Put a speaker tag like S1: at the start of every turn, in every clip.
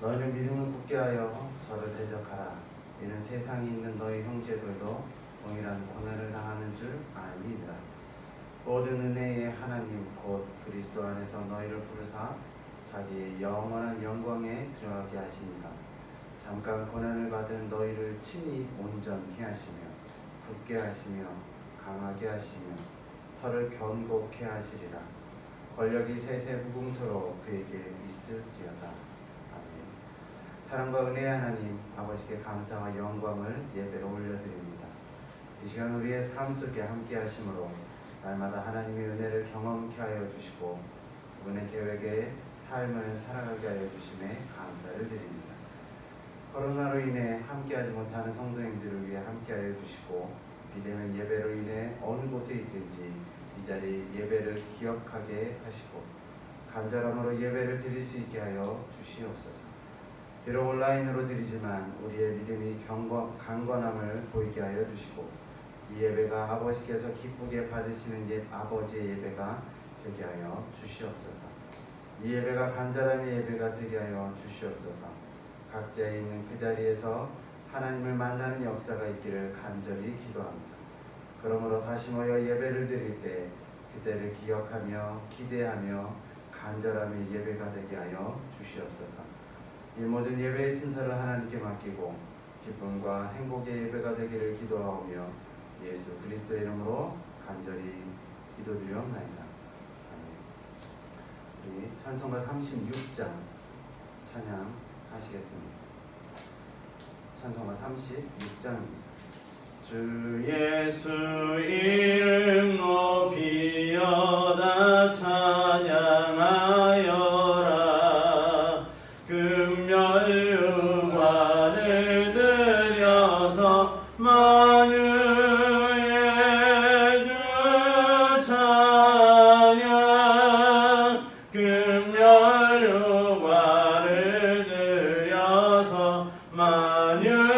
S1: 너희는 믿음을 굳게 하여 저를 대적하라. 이는 세상에 있는 너희 형제들도 동일한 고난을 당하는 줄 알미니라. 모든 은혜의 하나님 곧 그리스도 안에서 너희를 부르사 자기의 영원한 영광에 들어가게 하시니가 잠깐 고난을 받은 너희를 친히 온전케 하시며 굳게 하시며 강하게 하시며 털을 견고케 하시리라. 권력이 세세 무궁토록 그에게 있을지어다. 아멘. 사랑과 은혜의 하나님 아버지께 감사와 영광을 예배로 올려드립니다. 이 시간 우리의 삶 속에 함께 하심으로 날마다 하나님의 은혜를 경험케 하여 주시고 그분의 계획에 삶을 살아가게 하여 주심에 감사를 드립니다. 코로나로 인해 함께하지 못하는 성도님들을 위해 함께하여 주시고 비대면 예배로 인해 어느 곳에 있든지 이 자리 예배를 기억하게 하시고 간절함으로 예배를 드릴 수 있게 하여 주시옵소서. 비록 온라인으로 드리지만 우리의 믿음이 강건함을 보이게 하여 주시고 이 예배가 아버지께서 기쁘게 받으시는 아버지의 예배가 되게 하여 주시옵소서. 이 예배가 간절함의 예배가 되게 하여 주시옵소서. 각자에 있는 그 자리에서 하나님을 만나는 역사가 있기를 간절히 기도합니다. 그러므로 다시 모여 예배를 드릴 때 그때를 기억하며 기대하며 간절함의 예배가 되게 하여 주시옵소서. 이 모든 예배의 순서를 하나님께 맡기고 기쁨과 행복의 예배가 되기를 기도하오며 예수 그리스도의 이름으로 간절히 기도드리옵나이다. 아멘. 우리 찬송가 36장 찬양하시겠습니다. 찬송가 36장입니다. 주 예수 이름 높이여다 찬양하여라. 금멸유관을 들여서 만유의 주 찬양. 금멸유관을 들여서 만유의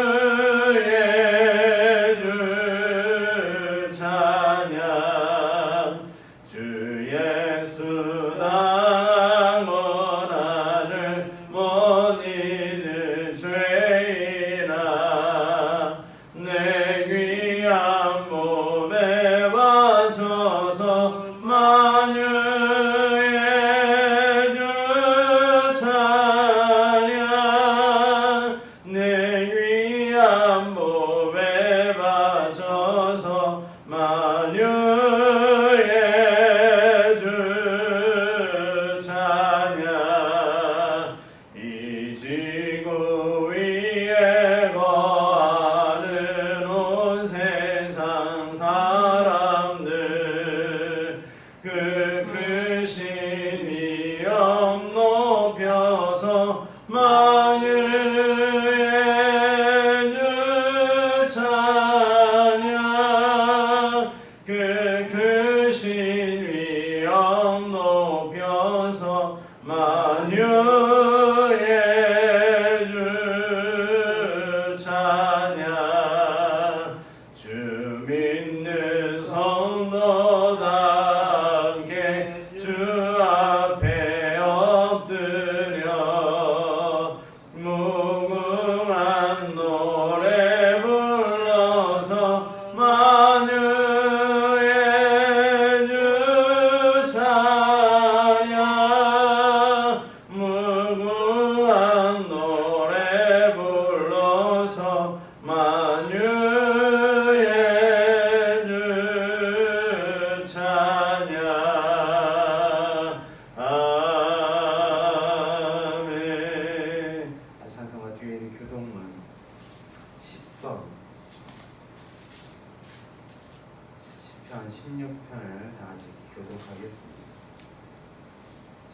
S1: 시편 16편을 다 같이 교독하겠습니다.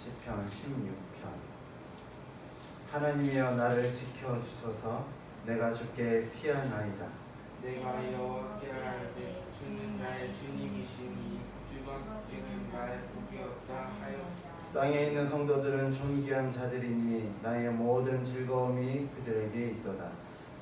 S1: 시편 16편. 하나님이여 나를 지켜주소서. 내가 주께 피하나이다.
S2: 내가 여호와께 알되 주는 나의 주님이시니 주밖에는 나의 복이 없다 하여.
S1: 땅에 있는 성도들은 존귀한 자들이니 나의 모든 즐거움이 그들에게 있도다.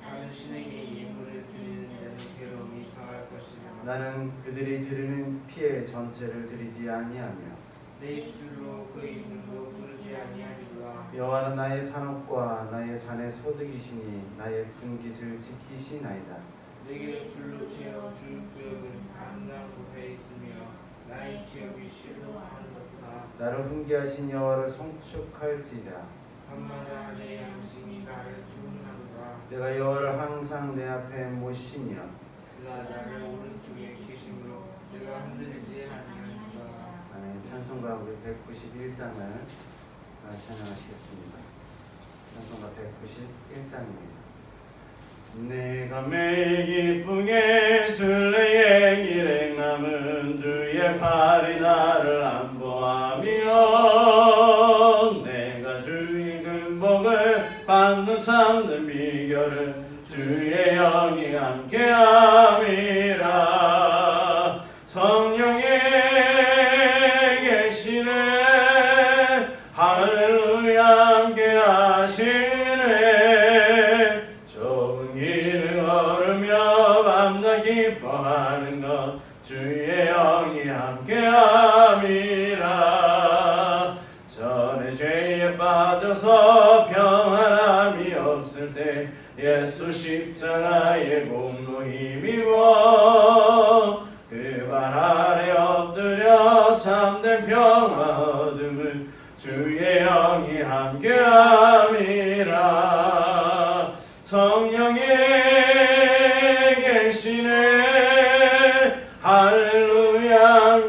S2: 나는 신에게 예물을 드리는 데는 괴로움이 당할 것이나
S1: 나는 그들이 드리는 피의 전체를 드리지 아니하며
S2: 내 입술로 그 이름도 부르지 아니하리라.
S1: 여호와는 나의 산업과 나의 잔의 소득이시니 나의 분깃을 지키시나이다.
S2: 내게 줄로 채워 줄 구역은 아름다운 곳에 있으며 나의 기업이 실로 하는도다.
S1: 나를 훈계하신 여호와를 송축할지라.
S2: 밤마다 내 양심이 나를 기운하도다.
S1: 내가 여호와를 항상 내 앞에 모시며
S2: 그가 나를 오른쪽에 계심으로 내가 흔들리지 아니하리라.
S1: 아멘. 찬송가 우리 191장을 찬양하시겠습니다. 찬송가 191장입니다. 내가 매일 기쁘게 순례의 길에 남은 주의 팔이 나를 안보하며 내가 주의 근복을 받는 참된 비결은 주의 영이 함께함이라. 성령이 계시네 할렐루야 함께하시네. 좁은 길을 걸으며 밤낮 기뻐하는 것 주의 영이 함께함이라. 전에 죄에 빠져서 평안함이 없을 때 예수 십자가의 공로 힘입어 그 발 아래 엎드려 참된 평화 얻음은 주의 영이 함께함이라. 성령이 계시네 할렐루야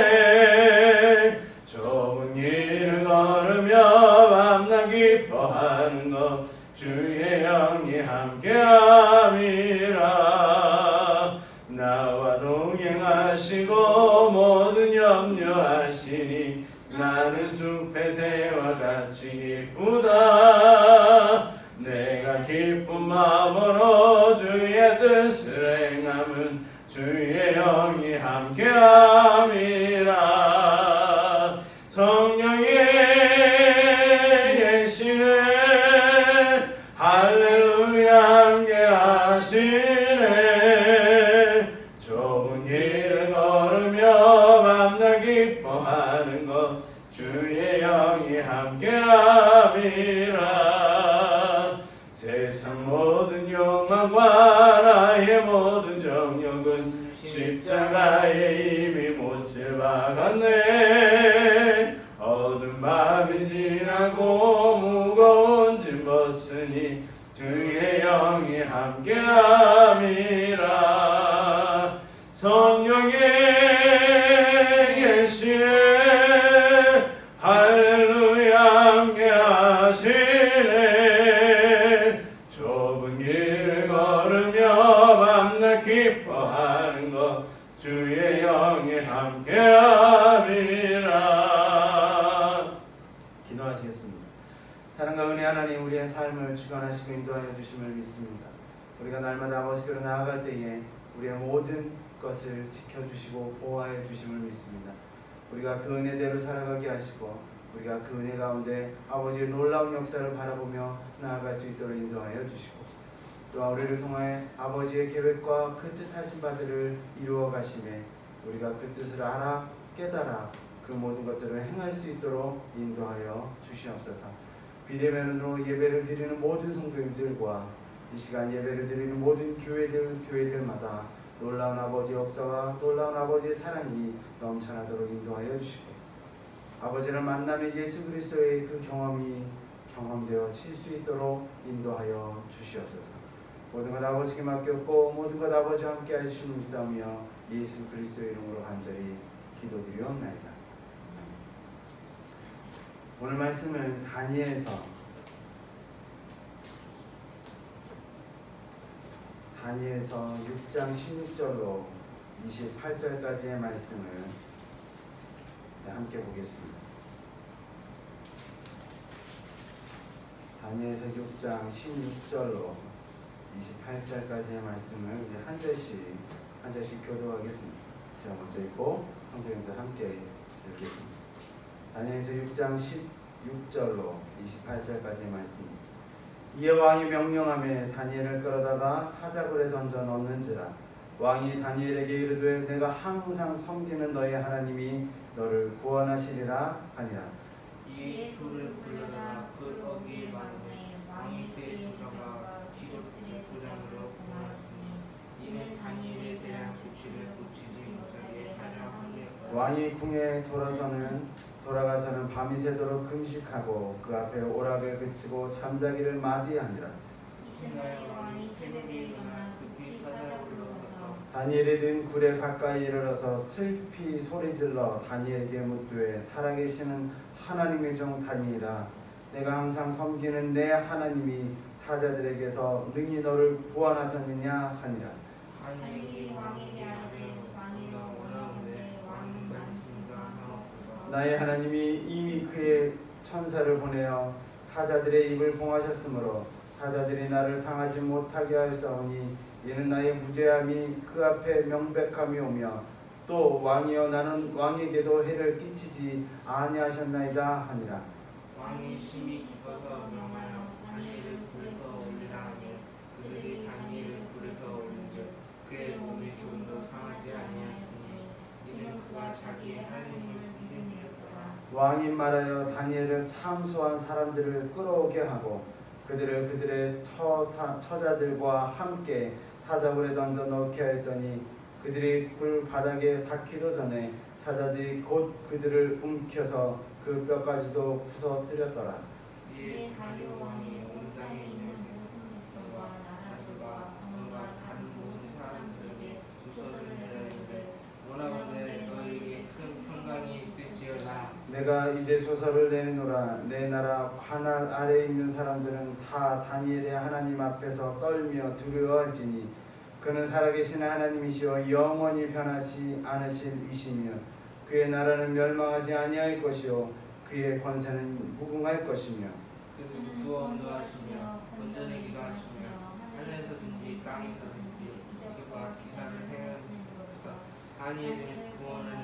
S1: 함께하시네. 좁은 길을 걸으며 밤낮 기뻐하는 것 주의 영이 함께함이라. 나와 동행하시고 모든 염려하시니 나는 숲의 새와 같이 기쁘다. 내가 기쁜 마음으로 주의 뜻을 행함은 주의 영이 함께함이라. 성령이 계시네 할렐루야 함께하시네. 좁은 길을 걸으며 밤낮 기뻐하는 것 주의 영이 함께함이라. 세상 모든 욕망과 나의 모든 정욕은 십자가에 이미 못을 박았네. 어두운 밤이 지나고 무거운 짐 벗으니 주의 영이 함께함이라. 성령이 계시네 할렐루야 함께하시네. 좁은 길을 걸으며 밤낮 기뻐하는 것 주의 영이 함께함이라. 기도하시겠습니다. 사랑과 은혜 하나님, 우리의 삶을 주관하시고 인도하여 주심을 믿습니다. 우리가 날마다 아버지께로 나아갈 때에 우리의 모든 것을 지켜주시고 보호하여 주심을 믿습니다. 우리가 그 은혜대로 살아가게 하시고 우리가 그 은혜 가운데 아버지의 놀라운 역사를 바라보며 나아갈 수 있도록 인도하여 주시고 또한 우리를 통하여 아버지의 계획과 그 뜻하신 바들을 이루어 가심에 우리가 그 뜻을 알아 깨달아 그 모든 것들을 행할 수 있도록 인도하여 주시옵소서. 비대면으로 예배를 드리는 모든 성도님들과 이 시간 예배를 드리는 모든 교회들마다 놀라운 아버지의 역사와 놀라운 아버지의 사랑이 넘쳐나도록 인도하여 주시고 아버지를 만남의 예수 그리스도의 그 경험이 경험되어 칠 수 있도록 인도하여 주시옵소서. 모든 것 아버지께 맡겼고 모든 것 아버지와 함께 하시는 믿사오며 예수 그리스도의 이름으로 간절히 기도드리옵나이다. 오늘 말씀은 다니엘서 6장 16절로 28절까지의 말씀을 함께 보겠습니다. 다니엘서 6장 16절로 28절까지의 말씀을 우리 한 절씩 교도하겠습니다. 제가 먼저 읽고 성도님들 함께 읽겠습니다. 다니엘서 6장 16절로 28절까지의 말씀입니다. 이에 왕이 명령하며 다니엘을 끌어다가 사자굴에 던져 넣는지라. 왕이 다니엘에게 이르되 내가 항상 섬기는 너희 하나님이 너를 구원하시리라 하니라.
S2: 이에 돌을 불러다가 그 어귀에 맞음에 왕이 그의 도적과 귀족들의 도장으로 구원하였으니 이는 다니엘에 대한 조치를 고치지 못하게 하려 함이었더라.
S1: 왕이 궁에 돌아가서는 밤이 새도록 금식하고 그 앞에 오락을 그치고 잠자기를 마디하니라.
S2: 이튿날 왕이 새벽에 일어나 급히 사자를 불러서
S1: 다니엘이 든 굴에 가까이 이르러서 슬피 소리질러 다니엘에게 묻되 살아계시는 하나님의 종 다니엘아, 내가 항상 섬기는 내 하나님이 사자들에게서 능히 너를 구원하셨느냐 하니라.
S2: 다니엘이 왕에게 하되 왕이여 원하오되 왕은 말씀과 하옵소서.
S1: 나의 하나님이 이미 그의 천사를 보내어 사자들의 입을 봉하셨으므로 사자들이 나를 상하지 못하게 하였사오니 이는 나의 무죄함이 그 앞에 명백함이 오며 또 왕이여 나는 왕에게도 해를 끼치지 아니하셨나이다 하니라.
S2: 왕이 심히 기뻐서 명하여 다니엘을 굴에서 올리라 하니 그들이 다니엘을 굴에서 올린즉 그의 몸이 조금도 상하지 아니하였으니 이는 그가 자기의 하나님을 믿음이었더라.
S1: 왕이 말하여 다니엘을 참소한 사람들을 끌어오게 하고 그들을 그들의 처자들과 함께 사자굴에 던져 넣게 하였더니 그들이 굴 바닥에 닿기도 전에 사자들이 곧 그들을 움켜서 그 뼈까지도 부서뜨렸더라.
S2: 이에 다리오 왕이 온 땅에 있는 백성과 나라들과 언어가 다른 모든 사람들에게 조서를 내렸는데 원하건대 너희에게 큰 평강이 있을지어다.
S1: 내가 이제 조서를 내리노라. 내 나라 관할 아래에 있는 사람들은 다 다니엘의 하나님 앞에서 떨며 두려워할지니 그는 살아계신 하나님이시여 영원히 변하지 않으실 이시며 그의 나라는 멸망하지 아니할 것이요 그의 권세는 무궁할 것이며
S2: 그는 구원도 하시며 건져내기도 하시며 하늘에서든지 땅에서든지 이적과 기사를 행하심으로써 다니엘을 구원하는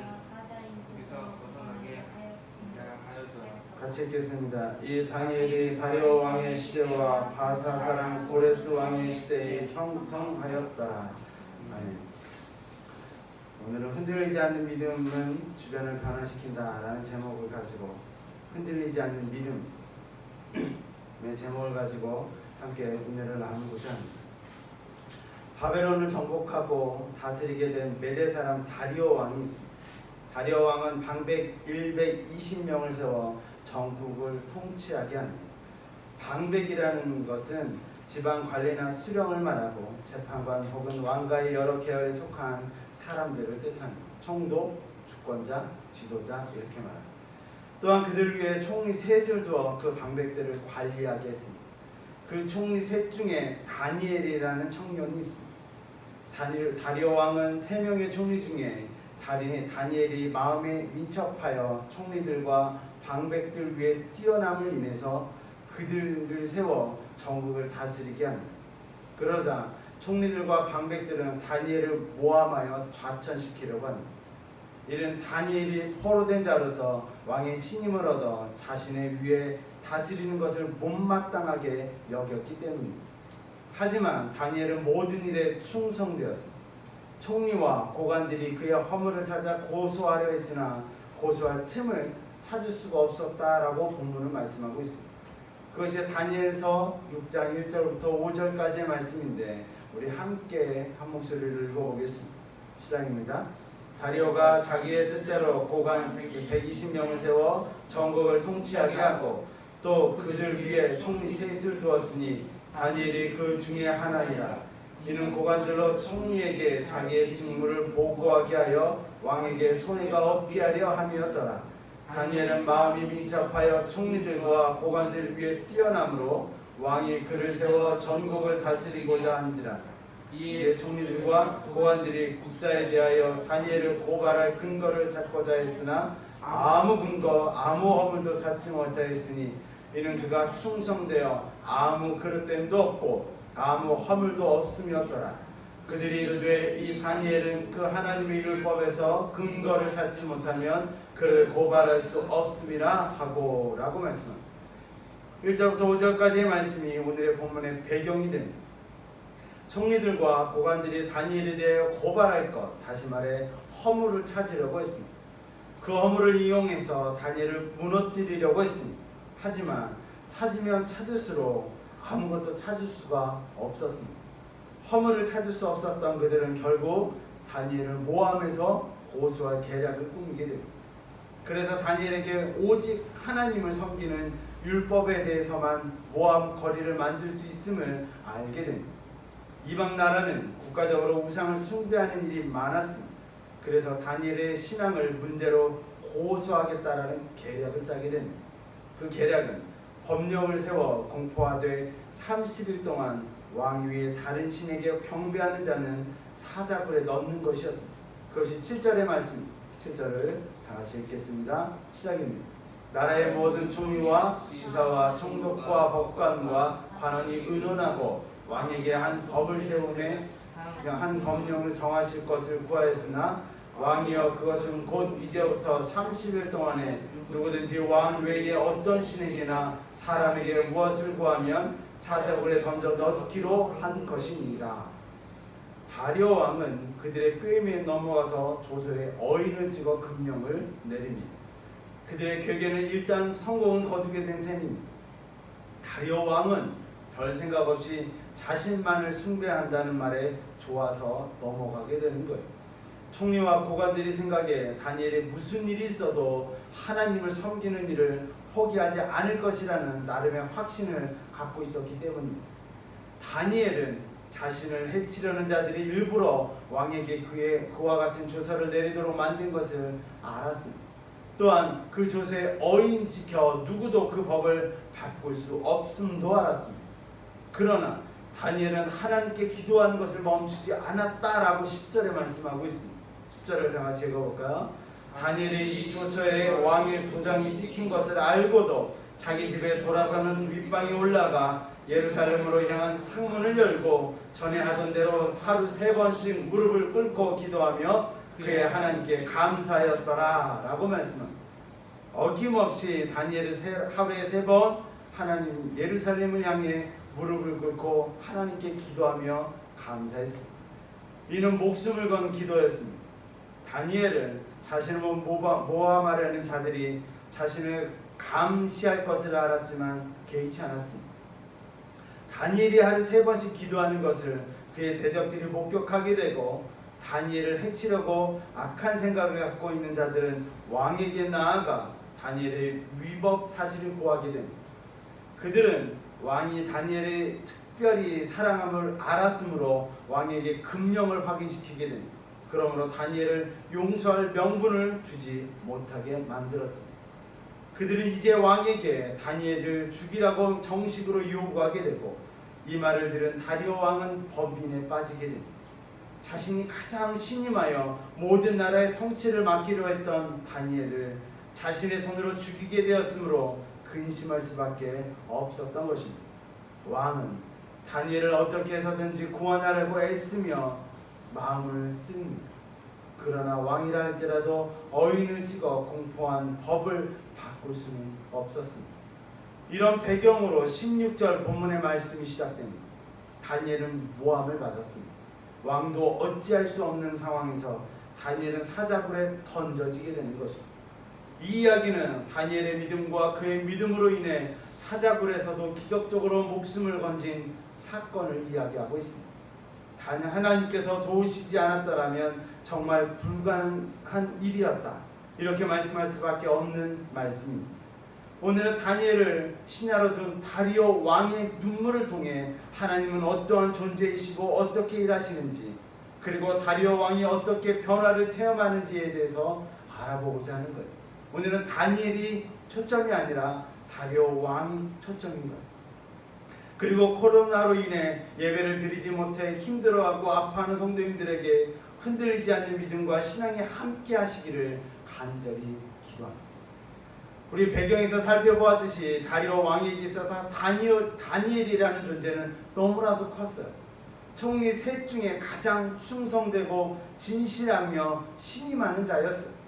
S2: 거기서 벗어나게 하였더라.
S1: 같이 읽겠습니다. 이 다니엘이 다리오 왕의 시대와 바사 사람 고레스 왕의 시대에 형통하였더라. 아멘. 오늘은 흔들리지 않는 믿음은 주변을 변화시킨다라는 제목을 가지고 흔들리지 않는 믿음의 제목을 가지고 함께 은혜를 나누고자 합니다. 바벨론을 정복하고 다스리게 된 메대 사람 다리오 왕이 있습니다. 다리오 왕은 방백 120명을 세워 전국을 통치하게 합니다. 방백이라는 것은 지방 관리나 수령을 말하고 재판관 혹은 왕가의 여러 계열에 속한 사람들을 뜻합니다. 총독, 주권자, 지도자 이렇게 말합니다. 또한 그들 위에 총리 셋을 두어 그 방백들을 관리하게 했습니다. 그 총리 셋 중에 다니엘이라는 청년이 있습니다. 다리오 왕은 3명의 총리 중에 다니엘이 마음에 민첩하여 총리들과 방백들 위에 뛰어남을 인해서 그들을 세워 전국을 다스리게 합니다. 그러자 총리들과 방백들은 다니엘을 모함하여 좌천시키려고 합니다. 이는 다니엘이 포로된 자로서 왕의 신임을 얻어 자신의 위에 다스리는 것을 못마땅하게 여겼기 때문입니다. 하지만 다니엘은 모든 일에 충성되었습니다. 총리와 고관들이 그의 허물을 찾아 고소하려 했으나 고소할 틈을 찾을 수가 없었다라고 본문은 말씀하고 있습니다. 그것이 다니엘서 6장 1절부터 5절까지의 말씀인데 우리 함께 한 목소리를 읽어보겠습니다. 시작입니다. 다리오가 자기의 뜻대로 고관 120명을 세워 전국을 통치하게 하고 또 그들 위에 총리 셋을 두었으니 다니엘이 그 중에 하나이라. 이는 고관들로 총리에게 자기의 직무를 보고하게 하여 왕에게 손해가 없게 하려 함이었더라. 다니엘은 마음이 민첩하여 총리들과 고관들 위에 뛰어남으로 왕이 그를 세워 전국을 다스리고자 한지라. 이에 총리들과 고관들이 국사에 대하여 다니엘을 고발할 근거를 찾고자 했으나 아무 근거 아무 허물도 찾지 못하였으니 이는 그가 충성되어 아무 그릇됨도 없고 아무 허물도 없음이었더라. 그들이 이르되 이 다니엘은 그 하나님의 율법에서 근거를 찾지 못하면 그를 고발할 수 없음이라 하고 라고 말씀합니다. 1절부터 5절까지의 말씀이 오늘의 본문의 배경이 됩니다. 총리들과 고관들이 다니엘에 대해 고발할 것, 다시 말해 허물을 찾으려고 했습니다. 그 허물을 이용해서 다니엘을 무너뜨리려고 했습니다. 하지만 찾으면 찾을수록 아무것도 찾을 수가 없었습니다. 허물을 찾을 수 없었던 그들은 결국 다니엘을 모함해서 고소할 계략을 꾸미게 됩니다. 그래서 다니엘에게 오직 하나님을 섬기는 율법에 대해서만 모함 거리를 만들 수 있음을 알게 됩니다. 이방 나라는 국가적으로 우상을 숭배하는 일이 많았습니다. 그래서 다니엘의 신앙을 문제로 고소하겠다라는 계략을 짜게 됩니다. 그 계략은 법령을 세워 공포하되 30일 동안 왕 위에 다른 신에게 경배하는 자는 사자굴에 넣는 것이었습니다. 그것이 7절의 말씀입니다. 7절을 다 같이 읽겠습니다. 시작입니다. 나라의 모든 총리와 지사와 총독과 법관과 관원이 의논하고 왕에게 한 법을 세우매 한 법령을 정하실 것을 구하였으나 왕이여 그것은 곧 이제부터 30일 동안에 누구든지 왕 외에 어떤 신에게나 사람에게 무엇을 구하면 사자굴에 던져 넣기로 한 것이니이다. 다리오 왕은 그들의 꾀임에 넘어가서 조서에 어인을 찍어 금령을 내립니다. 그들의 괴계는 일단 성공을 거두게 된 셈입니다. 다리오 왕은 별 생각 없이 자신만을 숭배한다는 말에 좋아서 넘어가게 되는 거예요. 총리와 고관들이 생각에 다니엘이 무슨 일이 있어도 하나님을 섬기는 일을 포기하지 않을 것이라는 나름의 확신을 갖고 있었기 때문입니다. 다니엘은 자신을 해치려는 자들이 일부러 왕에게 그와 같은 조서를 내리도록 만든 것을 알았습니다. 또한 그 조서에 어인 지켜 누구도 그 법을 바꿀 수 없음도 알았습니다. 그러나 다니엘은 하나님께 기도하는 것을 멈추지 않았다라고 10절에 말씀하고 있습니다. 10절을 다 같이 읽어볼까요? 다니엘이 이 조서에 왕의 도장이 찍힌 것을 알고도 자기 집에 돌아서는 윗방에 올라가 예루살렘으로 향한 창문을 열고 전에 하던 대로 하루 3번씩 무릎을 꿇고 기도하며 그의 하나님께 감사하였더라 라고 말씀합니다. 어김없이 다니엘이 하루에 3번 하나님 예루살렘을 향해 무릎을 꿇고 하나님께 기도하며 감사했습니다. 이는 목숨을 건 기도였습니다. 다니엘은 자신을 모함하려는 자들이 자신을 감시할 것을 알았지만 개의치 않았습니다. 다니엘이 하루 3번씩 기도하는 것을 그의 대적들이 목격하게 되고 다니엘을 해치려고 악한 생각을 갖고 있는 자들은 왕에게 나아가 다니엘의 위법 사실을 고하게 됩니다. 그들은 왕이 다니엘의 특별히 사랑함을 알았으므로 왕에게 금령을 확인시키게 됩니다. 그러므로 다니엘을 용서할 명분을 주지 못하게 만들었습니다. 그들은 이제 왕에게 다니엘을 죽이라고 정식으로 요구하게 되고 이 말을 들은 다리오 왕은 범인에 빠지게 됩니다. 자신이 가장 신임하여 모든 나라의 통치를 맡기로 했던 다니엘을 자신의 손으로 죽이게 되었으므로 근심할 수밖에 없었던 것입니다. 왕은 다니엘을 어떻게 해서든지 구원하려고 애쓰며 마음을 씁니다. 그러나 왕이라 할지라도 어인을 찍어 공포한 법을 바꿀 수는 없었습니다. 이런 배경으로 16절 본문의 말씀이 시작됩니다. 다니엘은 모함을 받았습니다. 왕도 어찌할 수 없는 상황에서 다니엘은 사자굴에 던져지게 되는 것입니다. 이 이야기는 다니엘의 믿음과 그의 믿음으로 인해 사자굴에서도 기적적으로 목숨을 건진 사건을 이야기하고 있습니다. 단 하나님께서 도우시지 않았더라면 정말 불가능한 일이었다. 이렇게 말씀할 수밖에 없는 말씀입니다. 오늘은 다니엘을 신하로 둔 다리오 왕의 눈물을 통해 하나님은 어떠한 존재이시고 어떻게 일하시는지 그리고 다리오 왕이 어떻게 변화를 체험하는지에 대해서 알아보고자 하는 거예요. 오늘은 다니엘이 초점이 아니라 다리오 왕이 초점인 거예요. 그리고 코로나로 인해 예배를 드리지 못해 힘들어하고 아파하는 성도님들에게 흔들리지 않는 믿음과 신앙이 함께 하시기를 간절히 기도합니다. 우리 배경에서 살펴보았듯이 다리오 왕에게 있어서 다니엘이라는 존재는 너무나도 컸어요. 총리 셋 중에 가장 충성되고 진실하며 신임하는 자였어요.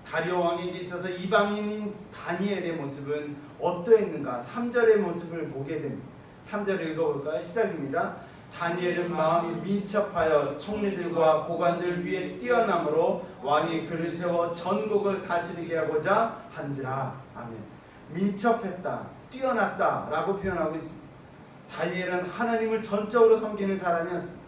S1: 다리오 왕에게 있어서 이방인인 다니엘의 모습은 어떠했는가? 3절의 모습을 보게 됩니다. 3절을 읽어볼까요? 시작입니다.
S3: 다니엘은 마음이 민첩하여 총리들과 고관들 위에 뛰어남으로 왕이 그를 세워 전국을 다스리게 하고자 한지라. 아멘. 민첩했다, 뛰어났다 라고 표현하고 있습니다. 다니엘은 하나님을 전적으로 섬기는 사람이었습니다.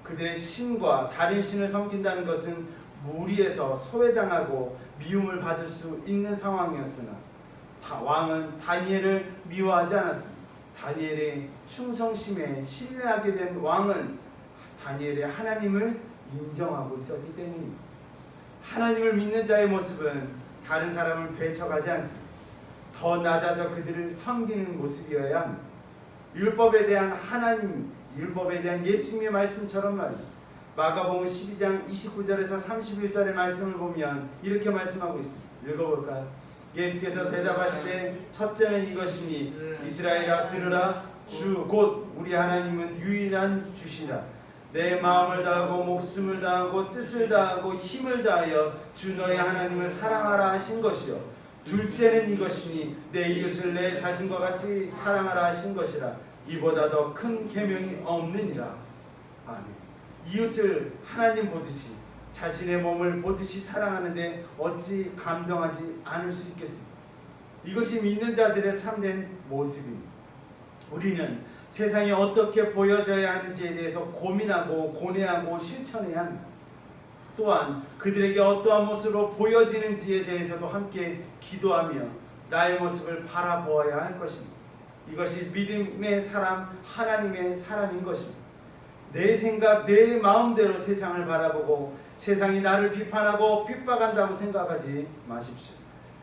S3: 그들의 신과 다른 신을 섬긴다는 것은 무리에서 소외당하고 미움을 받을 수 있는 상황이었으나 왕은 다니엘을 미워하지 않았습니다. 다니엘의 충성심에 신뢰하게 된 왕은 다니엘의 하나님을 인정하고 있었기 때문입니다. 하나님을 믿는 자의 모습은 다른 사람을 배척하지 않습니다. 더 낮아져 그들을 섬기는 모습이어야 합니다. 율법에 대한 하나님, 율법에 대한 예수님의 말씀처럼 말입니다. 마가복음 12장 29절에서 31절의 말씀을 보면 이렇게 말씀하고 있습니다. 읽어볼까요? 예수께서 대답하시되 첫째는 이것이니 이스라엘아 들으라. 주 곧 우리 하나님은 유일한 주시라. 내 마음을 다하고 목숨을 다하고 뜻을 다하고 힘을 다하여 주 너의 하나님을 사랑하라 하신 것이요. 둘째는 이것이니 내 이웃을 내 자신과 같이 사랑하라 하신 것이라. 이보다 더 큰 계명이 없느니라. 아멘. 이웃을 하나님 보듯이 자신의 몸을 보듯이 사랑하는데 어찌 감동하지 않을 수 있겠습니까? 이것이 믿는 자들의 참된 모습입니다. 우리는 세상이 어떻게 보여져야 하는지에 대해서 고민하고 고뇌하고 실천해야 합니다. 또한 그들에게 어떠한 모습으로 보여지는지에 대해서도 함께 기도하며 나의 모습을 바라보아야 할 것입니다. 이것이 믿음의 사람, 하나님의 사람인 것입니다. 내 생각, 내 마음대로 세상을 바라보고 세상이 나를 비판하고 핍박한다고 생각하지 마십시오.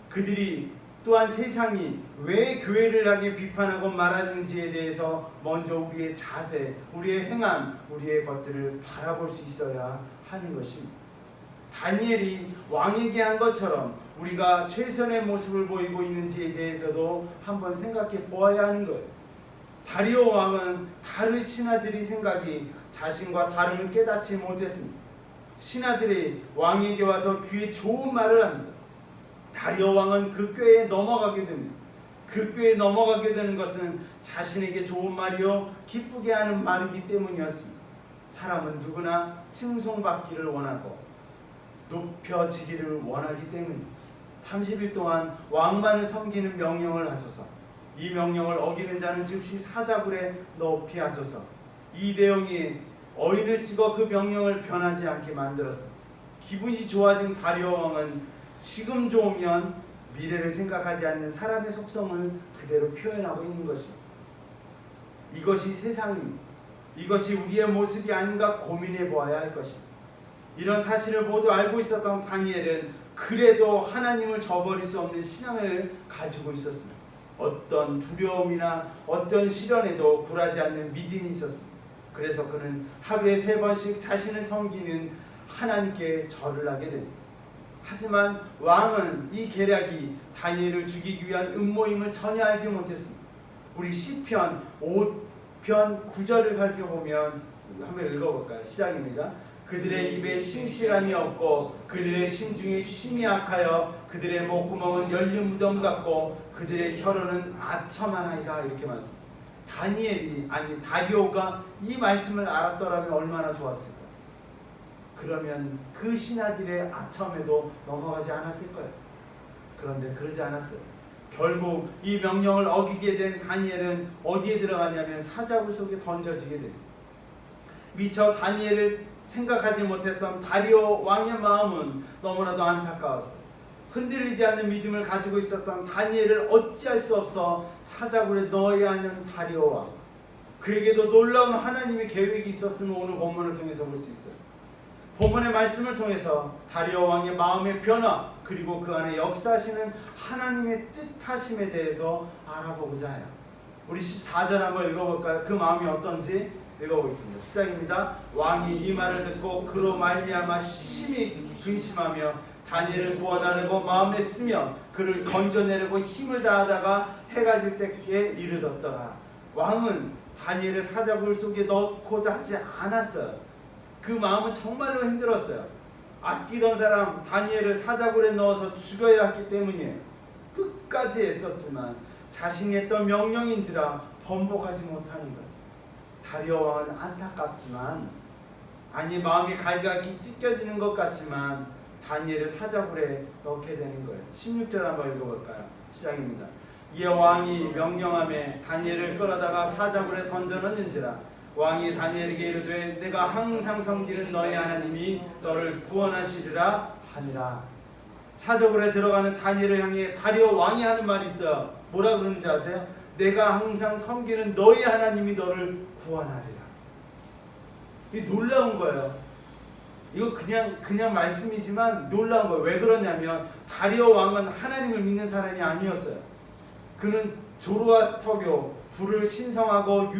S3: 그들이 또한 세상이 왜 교회를 하게 비판하고 말하는지에 대해서 먼저 우리의 자세, 우리의 행함, 우리의 것들을 바라볼 수 있어야 하는 것입니다. 다니엘이 왕에게 한 것처럼 우리가 최선의 모습을 보이고 있는지에 대해서도 한번 생각해 보아야 하는 거예요. 다리오 왕은 다른 신하들의 생각이 자신과 다름을 깨닫지 못했습니다. 신하들이 왕에게 와서 귀에 좋은 말을 합니다. 다리오 왕은 그 꾀에 넘어가게 됩니다. 그 꾀에 넘어가게 되는 것은 자신에게 좋은 말이요 기쁘게 하는 말이기 때문이었습니다. 사람은 누구나 칭송받기를 원하고 높여지기를 원하기 때문입니다. 30일 동안 왕만을 섬기는 명령을 하소서. 이 명령을 어기는 자는 즉시 사자굴에 넣게 하소서. 이 내용이 어인을 찍어 그 명령을 변하지 않게 만들었습니다. 기분이 좋아진 다리오 왕은 지금 좋으면 미래를 생각하지 않는 사람의 속성을 그대로 표현하고 있는 것입니다. 이것이 세상입니다. 이것이 우리의 모습이 아닌가 고민해 보아야 할 것입니다. 이런 사실을 모두 알고 있었던 다니엘은 그래도 하나님을 저버릴 수 없는 신앙을 가지고 있었습니다. 어떤 두려움이나 어떤 시련에도 굴하지 않는 믿음이 있었습니다. 그래서 그는 하루에 3번씩 자신을 섬기는 하나님께 절을 하게 됩니다. 하지만 왕은 이 계략이 다니엘을 죽이기 위한 음모임을 전혀 알지 못했습니다. 우리 시편 5편 9절을 살펴보면 한번 읽어볼까요? 시작입니다. 그들의 입에 신실함이 없고 그들의 심중에 심이 악하여 그들의 목구멍은 열린 무덤 같고 그들의 혀로는 아첨하나이다. 이렇게 말씀합니다. 다리오가 이 말씀을 알았더라면 얼마나 좋았을까. 그러면 그 신하들의 아첨에도 넘어가지 않았을 거예요. 그런데 그러지 않았어요. 결국 이 명령을 어기게 된 다니엘은 어디에 들어가냐면 사자굴 속에 던져지게 됩니다. 미처 다니엘을 생각하지 못했던 다리오 왕의 마음은 너무나도 안타까웠어요. 흔들리지 않는 믿음을 가지고 있었던 다니엘을 어찌할 수 없어 사자굴에 넣어야 하는 다리오 왕. 그에게도 놀라운 하나님의 계획이 있었음을 오늘 본문을 통해서 볼 수 있어요. 본문의 말씀을 통해서 다리오 왕의 마음의 변화 그리고 그 안에 역사하시는 하나님의 뜻하심에 대해서 알아보고자 해요. 우리 14절 한번 읽어볼까요? 그 마음이 어떤지 읽어보겠습니다. 시작입니다. 왕이 이 말을 듣고 그로 말미암아 심히 근심하며 다니엘을 구원하려고 마음에 쓰며 그를 건져내려고 힘을 다하다가 해가 질 때에 이르렀더라. 왕은 다니엘을 사자굴 속에 넣고자 하지 않았어요. 그 마음은 정말로 힘들었어요. 아끼던 사람 다니엘을 사자굴에 넣어서 죽여야 했기 때문이에요. 끝까지 애썼지만 자신이 했던 명령인지라 번복하지 못하는 거예요. 다리오 왕은 안타깝지만, 아니 마음이 갈각이 찢겨지는 것 같지만 다니엘을 사자굴에 넣게 되는 거예요. 16절 한번 읽어볼까요? 시작입니다. 이에 왕이 명령하며 다니엘을 끌어다가 사자굴에 던져 넣는지라. 왕이 다니엘에게 이르되 내가 항상 섬기는 너희 하나님이 너를 구원하시리라 하니라. 사자굴에 들어가는 다니엘을 향해 다리오 왕이 하는 말이 있어요. 뭐라 그러는지 아세요? 내가 항상 섬기는 너희 하나님이 너를 구원하리라. 이 놀라운 거예요. 이거 그냥 말씀이지만 놀라운 거예요. 왜 그러냐면 다리오 왕은 하나님을 믿는 사람이 아니었어요. 그는 조로아스터교, 불을 신성하고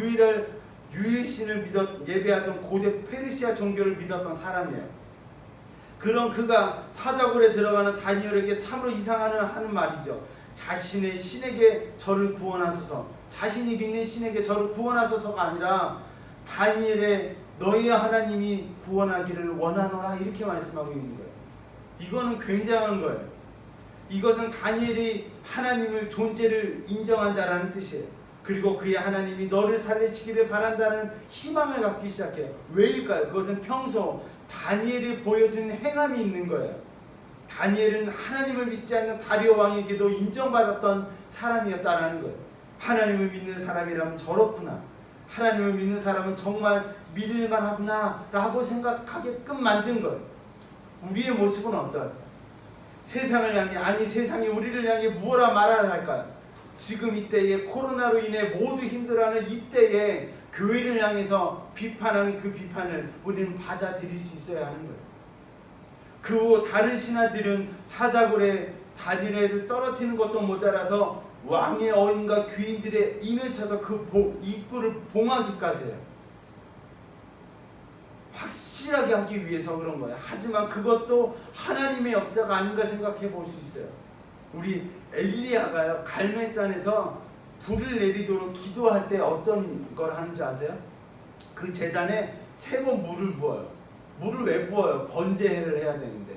S3: 유일신을 예배하던 고대 페르시아 종교를 믿었던 사람이에요. 그런 그가 사자굴에 들어가는 다니엘에게 참으로 하는 말이죠. 자신의 신에게 저를 구원하소서, 자신이 믿는 신에게 저를 구원하소서가 아니라 다니엘의 너희 하나님이 구원하기를 원하노라 이렇게 말씀하고 있는 거예요. 이거는 굉장한 거예요. 이것은 다니엘이 하나님을 존재를 인정한다라는 뜻이에요. 그리고 그의 하나님이 너를 살리시기를 바란다는 희망을 갖기 시작해요. 왜일까요? 그것은 평소 다니엘이 보여준 행함이 있는 거예요. 다니엘은 하나님을 믿지 않는 다리오 왕에게도 인정받았던 사람이었다라는 거예요. 하나님을 믿는 사람이라면 저렇구나, 하나님을 믿는 사람은 정말 믿을만하구나 라고 생각하게끔 만든 거예요. 우리의 모습은 어떨까요? 세상을 향해, 아니 세상이 우리를 향해 무엇라 말을 할까요? 지금 이때에 코로나로 인해 모두 힘들어하는 이때에 교회를 향해서 비판하는 그 비판을 우리는 받아들일 수 있어야 하는 거예요. 그 후 다른 신하들은 사자굴에 다니엘을 떨어뜨리는 것도 모자라서 왕의 어인과 귀인들의 인을 쳐서 그 입구를 봉하기까지 해요. 확실하게 하기 위해서 그런 거예요. 하지만 그것도 하나님의 역사가 아닌가 생각해 볼 수 있어요. 우리 엘리야가요, 갈멜산에서 불을 내리도록 기도할 때 어떤 걸 하는지 아세요? 그 제단에 3번 물을 부어요. 물을 왜 부어요? 번제를 해야 되는데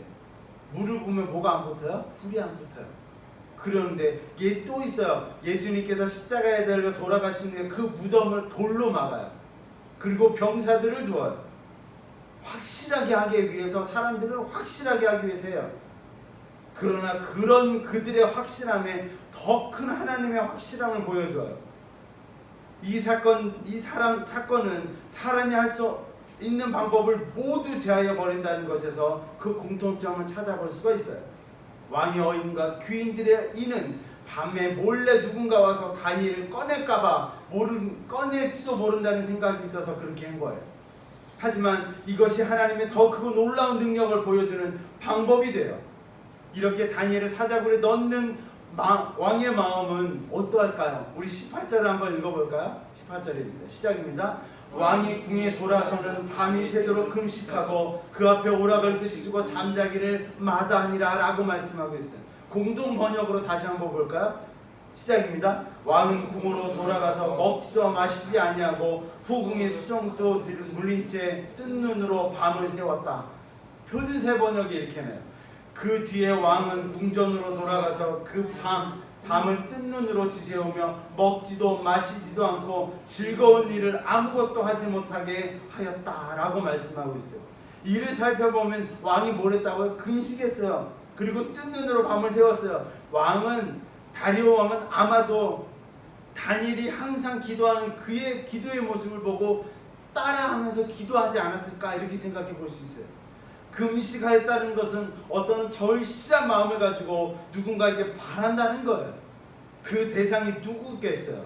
S3: 물을 부으면 뭐가 안 붙어요? 불이 안 붙어요. 그런데 또 있어요. 예수님께서 십자가에 달려 돌아가시는 그 무덤을 돌로 막아요. 그리고 병사들을 두어요. 확실하게 하기 위해서, 사람들을 확실하게 하기 위해서 해요. 그러나 그런 그들의 확실함에 더 큰 하나님의 확실함을 보여줘요. 이 사건은 사람이 할 수 있는 방법을 모두 제하여 버린다는 것에서 그 공통점을 찾아볼 수가 있어요. 왕의 어인과 귀인들의 인은 밤에 몰래 누군가 와서 다니엘을 꺼낼지도 모른다는 생각이 있어서 그렇게 한 거예요. 하지만 이것이 하나님의 더 크고 놀라운 능력을 보여주는 방법이 돼요. 이렇게 다니엘을 사자굴에 넣는 왕의 마음은 어떠할까요? 우리 18절을 한번 읽어볼까요? 18절입니다. 시작입니다. 왕이 궁에 돌아서는 밤이 새도록 금식하고 그 앞에 오락을 그치고 잠자기를 마다하니라 라고 말씀하고 있어요. 공동 번역으로 다시 한번 볼까요? 시작입니다. 왕은 궁으로 돌아가서 먹지도 마시지 아니하고 후궁의 수종도 물린 채 뜬 눈으로 밤을 새웠다. 표준세 번역이 이렇게 해요. 그 뒤에 왕은 궁전으로 돌아가서 그 밤을 뜬 눈으로 지새우며 먹지도 마시지도 않고 즐거운 일을 아무것도 하지 못하게 하였다라고 말씀하고 있어요. 이를 살펴보면 왕이 뭘 했다고요? 금식했어요. 그리고 뜬 눈으로 밤을 새웠어요. 다리오 왕은 아마도 다니엘이 항상 기도하는 그의 기도의 모습을 보고 따라하면서 기도하지 않았을까 이렇게 생각해 볼 수 있어요. 금식하였다는 것은 어떤 절실한 마음을 가지고 누군가에게 바란다는 거예요. 그 대상이 누구겠어요?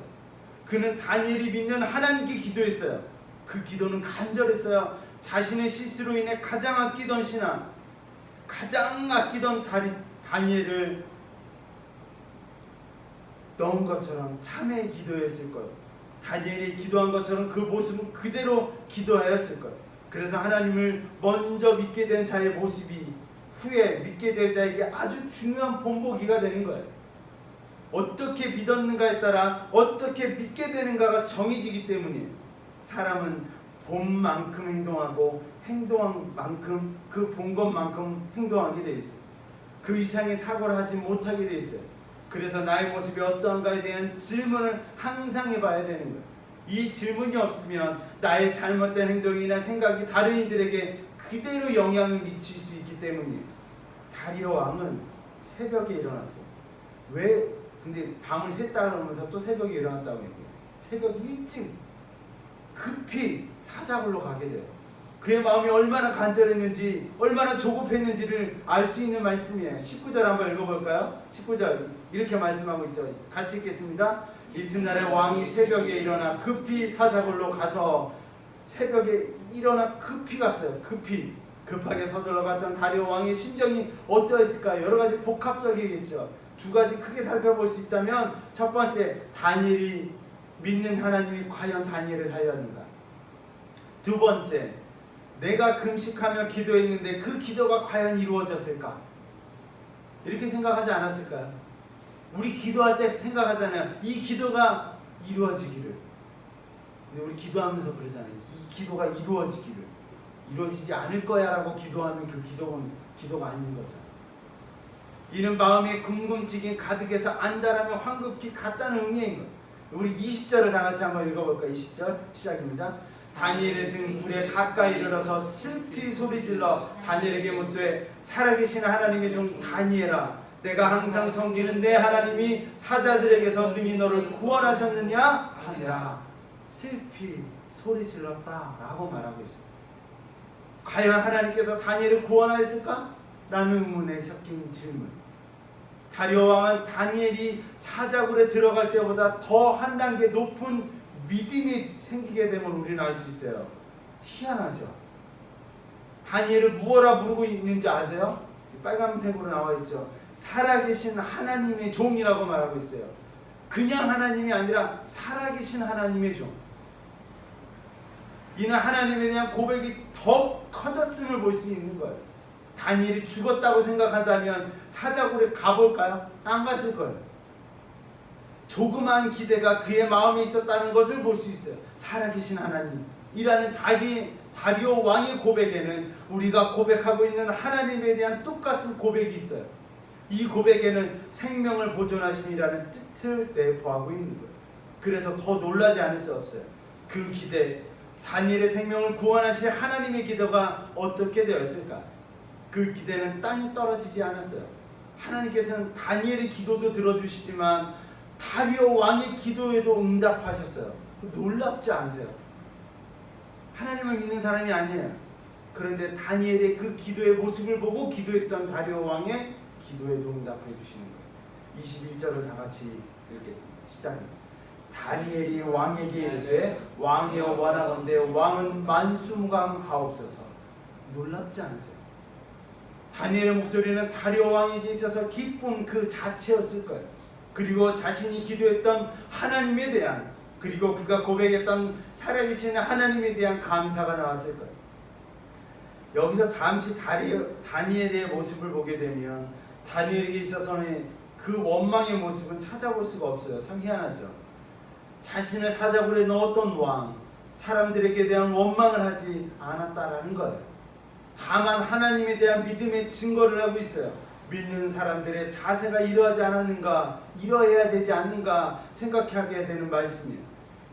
S3: 그는 다니엘이 믿는 하나님께 기도했어요. 그 기도는 간절했어요. 자신의 실수로 인해 가장 아끼던 신하, 가장 아끼던 다니엘을 넣은 것처럼 참회의 기도했을 거예요. 다니엘이 기도한 것처럼 그 모습은 그대로 기도하였을 거예요. 그래서 하나님을 먼저 믿게 된 자의 모습이 후에 믿게 될 자에게 아주 중요한 본보기가 되는 거예요. 어떻게 믿었는가에 따라 어떻게 믿게 되는가가 정해지기 때문이에요. 사람은 본 만큼 행동하고 행동한 만큼 그 본 것만큼 행동하게 돼 있어요. 그 이상의 사고를 하지 못하게 돼 있어요. 그래서 나의 모습이 어떠한가에 대한 질문을 항상 해봐야 되는 거예요. 이 질문이 없으면 나의 잘못된 행동이나 생각이 다른 이들에게 그대로 영향을 미칠 수 있기 때문이에요. 다리오 왕은 새벽에 일어났어요. 왜? 근데 밤을 샜다 그러면서 또 새벽에 일어났다고 했고요. 새벽 일찍 급히 사자굴로 가게 돼요. 그의 마음이 얼마나 간절했는지, 얼마나 조급했는지를 알 수 있는 말씀이에요. 19절 한번 읽어볼까요? 19절 이렇게 말씀하고 있죠. 같이 읽겠습니다. 이튿날에 왕이 새벽에 일어나 급히 사자굴로 가서, 새벽에 일어나 급히 갔어요. 급하게 서둘러 갔던 다리오 왕의 심정이 어떠했을까요? 여러 가지 복합적이겠죠. 두 가지 크게 살펴볼 수 있다면, 첫 번째, 다니엘이 믿는 하나님이 과연 다니엘을 살렸는가? 두 번째, 내가 금식하며 기도했는데 그 기도가 과연 이루어졌을까? 이렇게 생각하지 않았을까요? 우리 기도할 때 생각하잖아요. 이 기도가 이루어지기를. 근데 우리 기도하면서 그러잖아요. 이 기도가 이루어지기를. 이루어지지 않을 거야 라고 기도하면 그 기도가 아닌 거죠. 이는 마음에 궁금증이 가득해서 안다라며 황급히 갔다는 의미인 거예요. 우리 20절을 다 같이 한번 읽어볼까요? 20절 시작입니다. 다니엘의 등 불에 가까이 이르러서 슬피 소리질러 다니엘에게 묻되 살아계신 하나님의 종 다니엘아, 내가 항상 섬기는 내 하나님이 사자들에게서 능히 너를 구원하셨느냐 하니라. 슬피 소리질렀다 라고 말하고 있습니다. 과연 하나님께서 다니엘을 구원하였을까? 라는 의문에 섞인 질문. 다리오 왕은 다니엘이 사자굴에 들어갈 때보다 더 한 단계 높은 믿음이 생기게 되면 우리는 알 수 있어요. 희한하죠. 다니엘을 무엇라 부르고 있는지 아세요? 빨간색으로 나와 있죠. 살아계신 하나님의 종이라고 말하고 있어요. 그냥 하나님이 아니라 살아계신 하나님의 종. 이는 하나님에 대한 고백이 더 커졌음을 볼 수 있는 거예요. 다니엘이 죽었다고 생각한다면 사자굴에 가볼까요? 안 갔을 거예요. 조그만 기대가 그의 마음에 있었다는 것을 볼 수 있어요. 살아계신 하나님이라는 다리오 왕의 고백에는 우리가 고백하고 있는 하나님에 대한 똑같은 고백이 있어요. 이 고백에는 생명을 보존하심이라는 뜻을 내포하고 있는 거예요. 그래서 더 놀라지 않을 수 없어요. 그 기대, 다니엘의 생명을 구원하실 하나님의 기도가 어떻게 되었을까? 그 기대는 땅에 떨어지지 않았어요. 하나님께서는 다니엘의 기도도 들어주시지만 다리오 왕의 기도에도 응답하셨어요. 놀랍지 않으세요? 하나님을 믿는 사람이 아니에요. 그런데 다니엘의 그 기도의 모습을 보고 기도했던 다리오 왕의 기도에도 응답해 주시는 거예요. 21절을 다 같이 읽겠습니다. 시작입니다. 다니엘이 왕에게 이르되 왕이여 원하건대 왕은 만수무강하옵소서. 놀랍지 않으세요? 다니엘의 목소리는 다리오 왕에게 있어서 기쁨 그 자체였을 거예요. 그리고 자신이 기도했던 하나님에 대한, 그리고 그가 고백했던 살아계신 하나님에 대한 감사가 나왔을 거예요. 여기서 잠시 다니엘의 모습을 보게 되면 다니엘에게 있어서는 그 원망의 모습은 찾아볼 수가 없어요. 참 희한하죠. 자신을 사자굴에 넣었던 왕, 사람들에게 대한 원망을 하지 않았다라는 거예요. 다만 하나님에 대한 믿음의 증거를 하고 있어요. 믿는 사람들의 자세가 이러하지 않았는가, 이러해야 되지 않는가 생각하게 되는 말씀이에요.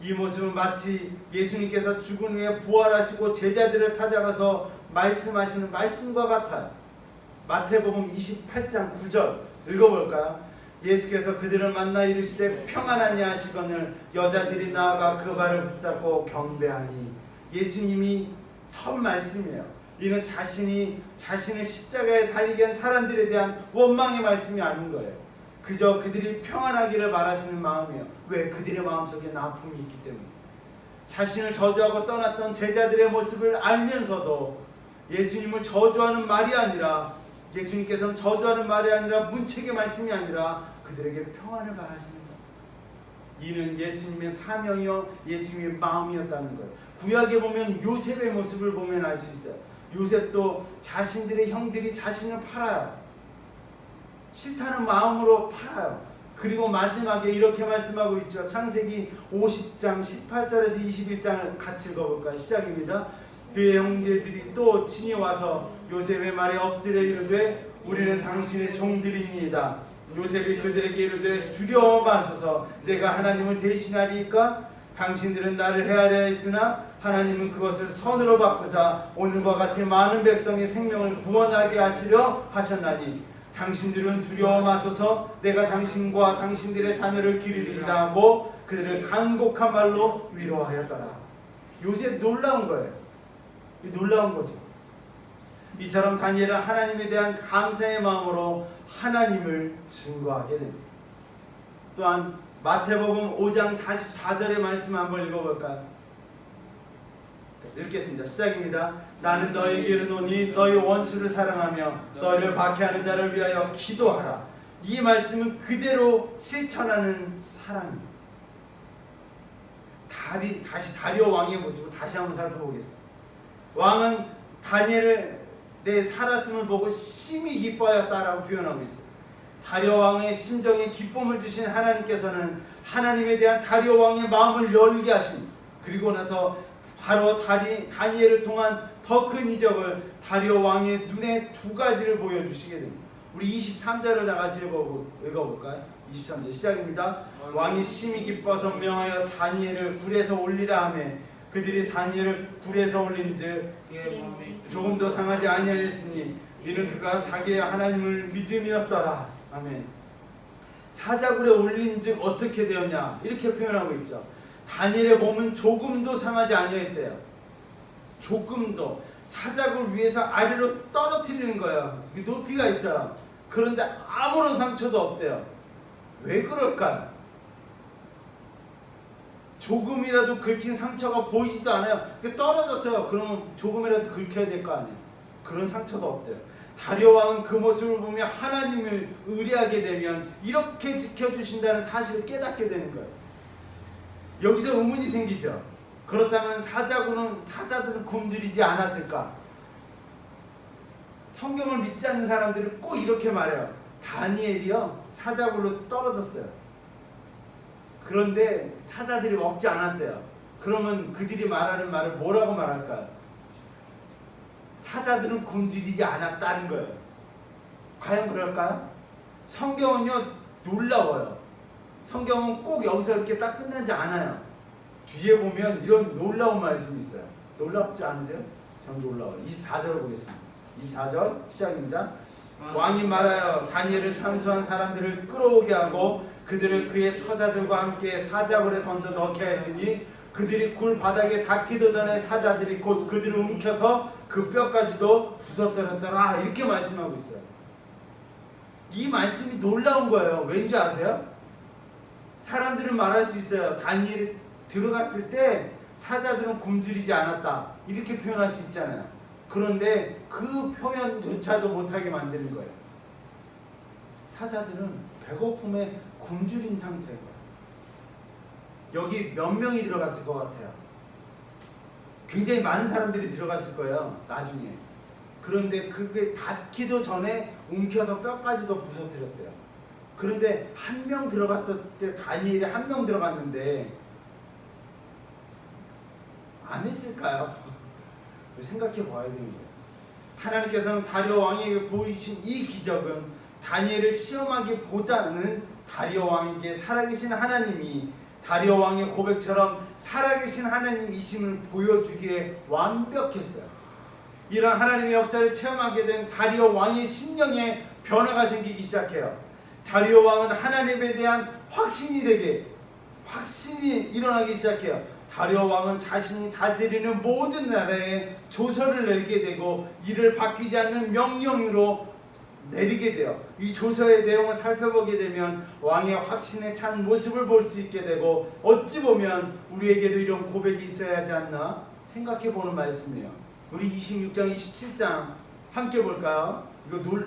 S3: 이 모습은 마치 예수님께서 죽은 후에 부활하시고 제자들을 찾아가서 말씀하시는 말씀과 같아요. 마태복음 28장 9절 읽어볼까요? 예수께서 그들을 만나 이르시되 평안하냐 하시거늘 여자들이 나아가 그 발을 붙잡고 경배하니. 예수님이 첫 말씀이에요. 이는 자신을 십자가에 달리게 한 사람들에 대한 원망의 말씀이 아닌 거예요. 그저 그들이 평안하기를 바라시는 마음이에요. 왜? 그들의 마음속에 아픔이 있기 때문에. 자신을 저주하고 떠났던 제자들의 모습을 알면서도 예수님을 저주하는 말이 아니라, 예수님께서는 저주하는 말이 아니라 문책의 말씀이 아니라 그들에게 평안을 바라시는 거예요. 이는 예수님의 사명이요 예수님의 마음이었다는 거예요. 구약에 보면 요셉의 모습을 보면 알 수 있어요. 요셉도 자신들의 형들이 자신을 팔아요. 싫다는 마음으로 팔아요. 그리고 마지막에 이렇게 말씀하고 있죠. 창세기 50장 18절에서 21장을 같이 읽어볼까요? 시작입니다. 그의 형제들이 또 친히 와서 요셉의 말에 엎드려 이르되 우리는 당신의 종들이니이다. 요셉이 그들에게 이르되 두려워 마소서, 내가 하나님을 대신하리이까? 당신들은 나를 헤아려 했으나 하나님은 그것을 선으로 바꾸사 오늘과 같이 많은 백성의 생명을 구원하게 하시려 하셨나니 당신들은 두려워 마소서 내가 당신과 당신들의 자녀를 기르리라 하고 그들을 간곡한 말로 위로하였더라. 요셉 놀라운 거예요. 놀라운 거죠. 이처럼 다니엘은 하나님에 대한 감사의 마음으로 하나님을 증거하게 됩니다. 또한 마태복음 5장 44절의 말씀 한번 읽어볼까요? 읽겠습니다. 시작입니다. 나는 너에게 이르노니 너희 원수를 사랑하며 너희를 박해하는 자를 위하여 기도하라. 이 말씀은 그대로 실천하는 사람입니다. 다시 다리오 왕의 모습을 다시 한번 살펴보겠습니다. 왕은 다니엘의 살았음을 보고 심히 기뻐하였다라고 표현하고 있어요. 다리오 왕의 심정에 기쁨을 주신 하나님께서는 하나님에 대한 다리오 왕의 마음을 열게 하신, 그리고 나서 바로 다니엘을 통한 더 큰 이적을 다리오 왕의 눈에 두 가지를 보여주시게 됩니다. 우리 23절을 다 같이 읽어볼까요? 23절 시작입니다. 왕이 심히 기뻐서 명하여 다니엘을 굴에서 올리라 하며 그들이 다니엘을 굴에서 올린즉 조금도 상하지 아니하였으니 이는 그가 자기의 하나님을 믿음이었더라. 아멘. 사자굴에 올린즉 어떻게 되었냐 이렇게 표현하고 있죠. 다니엘의 몸은 조금도 상하지 아니하였대요. 조금도. 사자굴 위에서 아래로 떨어뜨리는 거예요. 높이가 있어요. 그런데 아무런 상처도 없대요. 왜 그럴까요? 조금이라도 긁힌 상처가 보이지도 않아요. 떨어졌어요. 그러면 조금이라도 긁혀야 될 거 아니에요. 그런 상처도 없대요. 다리오 왕은 그 모습을 보며 하나님을 의뢰하게 되면 이렇게 지켜주신다는 사실을 깨닫게 되는 거예요. 여기서 의문이 생기죠. 그렇다면 사자들은 굶주리지 않았을까? 성경을 믿지 않는 사람들은 꼭 이렇게 말해요. 다니엘이요 사자굴로 떨어졌어요. 그런데 사자들이 먹지 않았대요. 그러면 그들이 말하는 말을 뭐라고 말할까요? 사자들은 굶주리지 않았다는 거예요. 과연 그럴까요? 성경은요 놀라워요. 성경은 꼭 여기서 이렇게 딱 끝나지 않아요. 뒤에 보면 이런 놀라운 말씀이 있어요. 놀랍지 않으세요? 전 놀라워요. 24절을 보겠습니다. 24절 시작입니다. 왕이 말하여 다니엘을 참수한 사람들을 끌어오게 하고 그들을 그의 처자들과 함께 사자굴에 던져 넣게 하였더니 그들이 굴 바닥에 닿기도 전에 사자들이 곧 그들을 움켜서 그 뼈까지도 부서뜨렸더라. 이렇게 말씀하고 있어요. 이 말씀이 놀라운 거예요. 왠지 아세요? 사람들은 말할 수 있어요. 다니엘이 들어갔을 때 사자들은 굶주리지 않았다. 이렇게 표현할 수 있잖아요. 그런데 그 표현조차도 못하게 만드는 거예요. 사자들은 배고픔에 굶주린 상태인 거예요. 여기 몇 명이 들어갔을 것 같아요? 굉장히 많은 사람들이 들어갔을 거예요. 나중에. 그런데 그게 닿기도 전에 움켜서 뼈까지도 부서뜨렸대요. 그런데 한 명 들어갔을 때 다니엘이 한 명 들어갔는데 안 했을까요? 생각해 봐야 되는 거예요. 하나님께서는 다리오 왕에게 보이신 이 기적은 다니엘을 시험하기보다는 다리오 왕에게 살아계신 하나님이 다리오 왕의 고백처럼 살아계신 하나님이심을 보여주기에 완벽했어요. 이런 하나님의 역사를 체험하게 된 다리오 왕의 심령에 변화가 생기기 시작해요. 다리오 왕은 하나님에 대한 확신이 일어나기 시작해요. 다리오 왕은 자신이 다스리는 모든 나라에 조서를 내리게 되고 이를 바뀌지 않는 명령으로 내리게 돼요. 이 조서의 내용을 살펴보게 되면 왕의 확신에 찬 모습을 볼 수 있게 되고 어찌 보면 우리에게도 이런 고백이 있어야 하지 않나 생각해보는 말씀이에요. 우리 26장, 27장 함께 볼까요?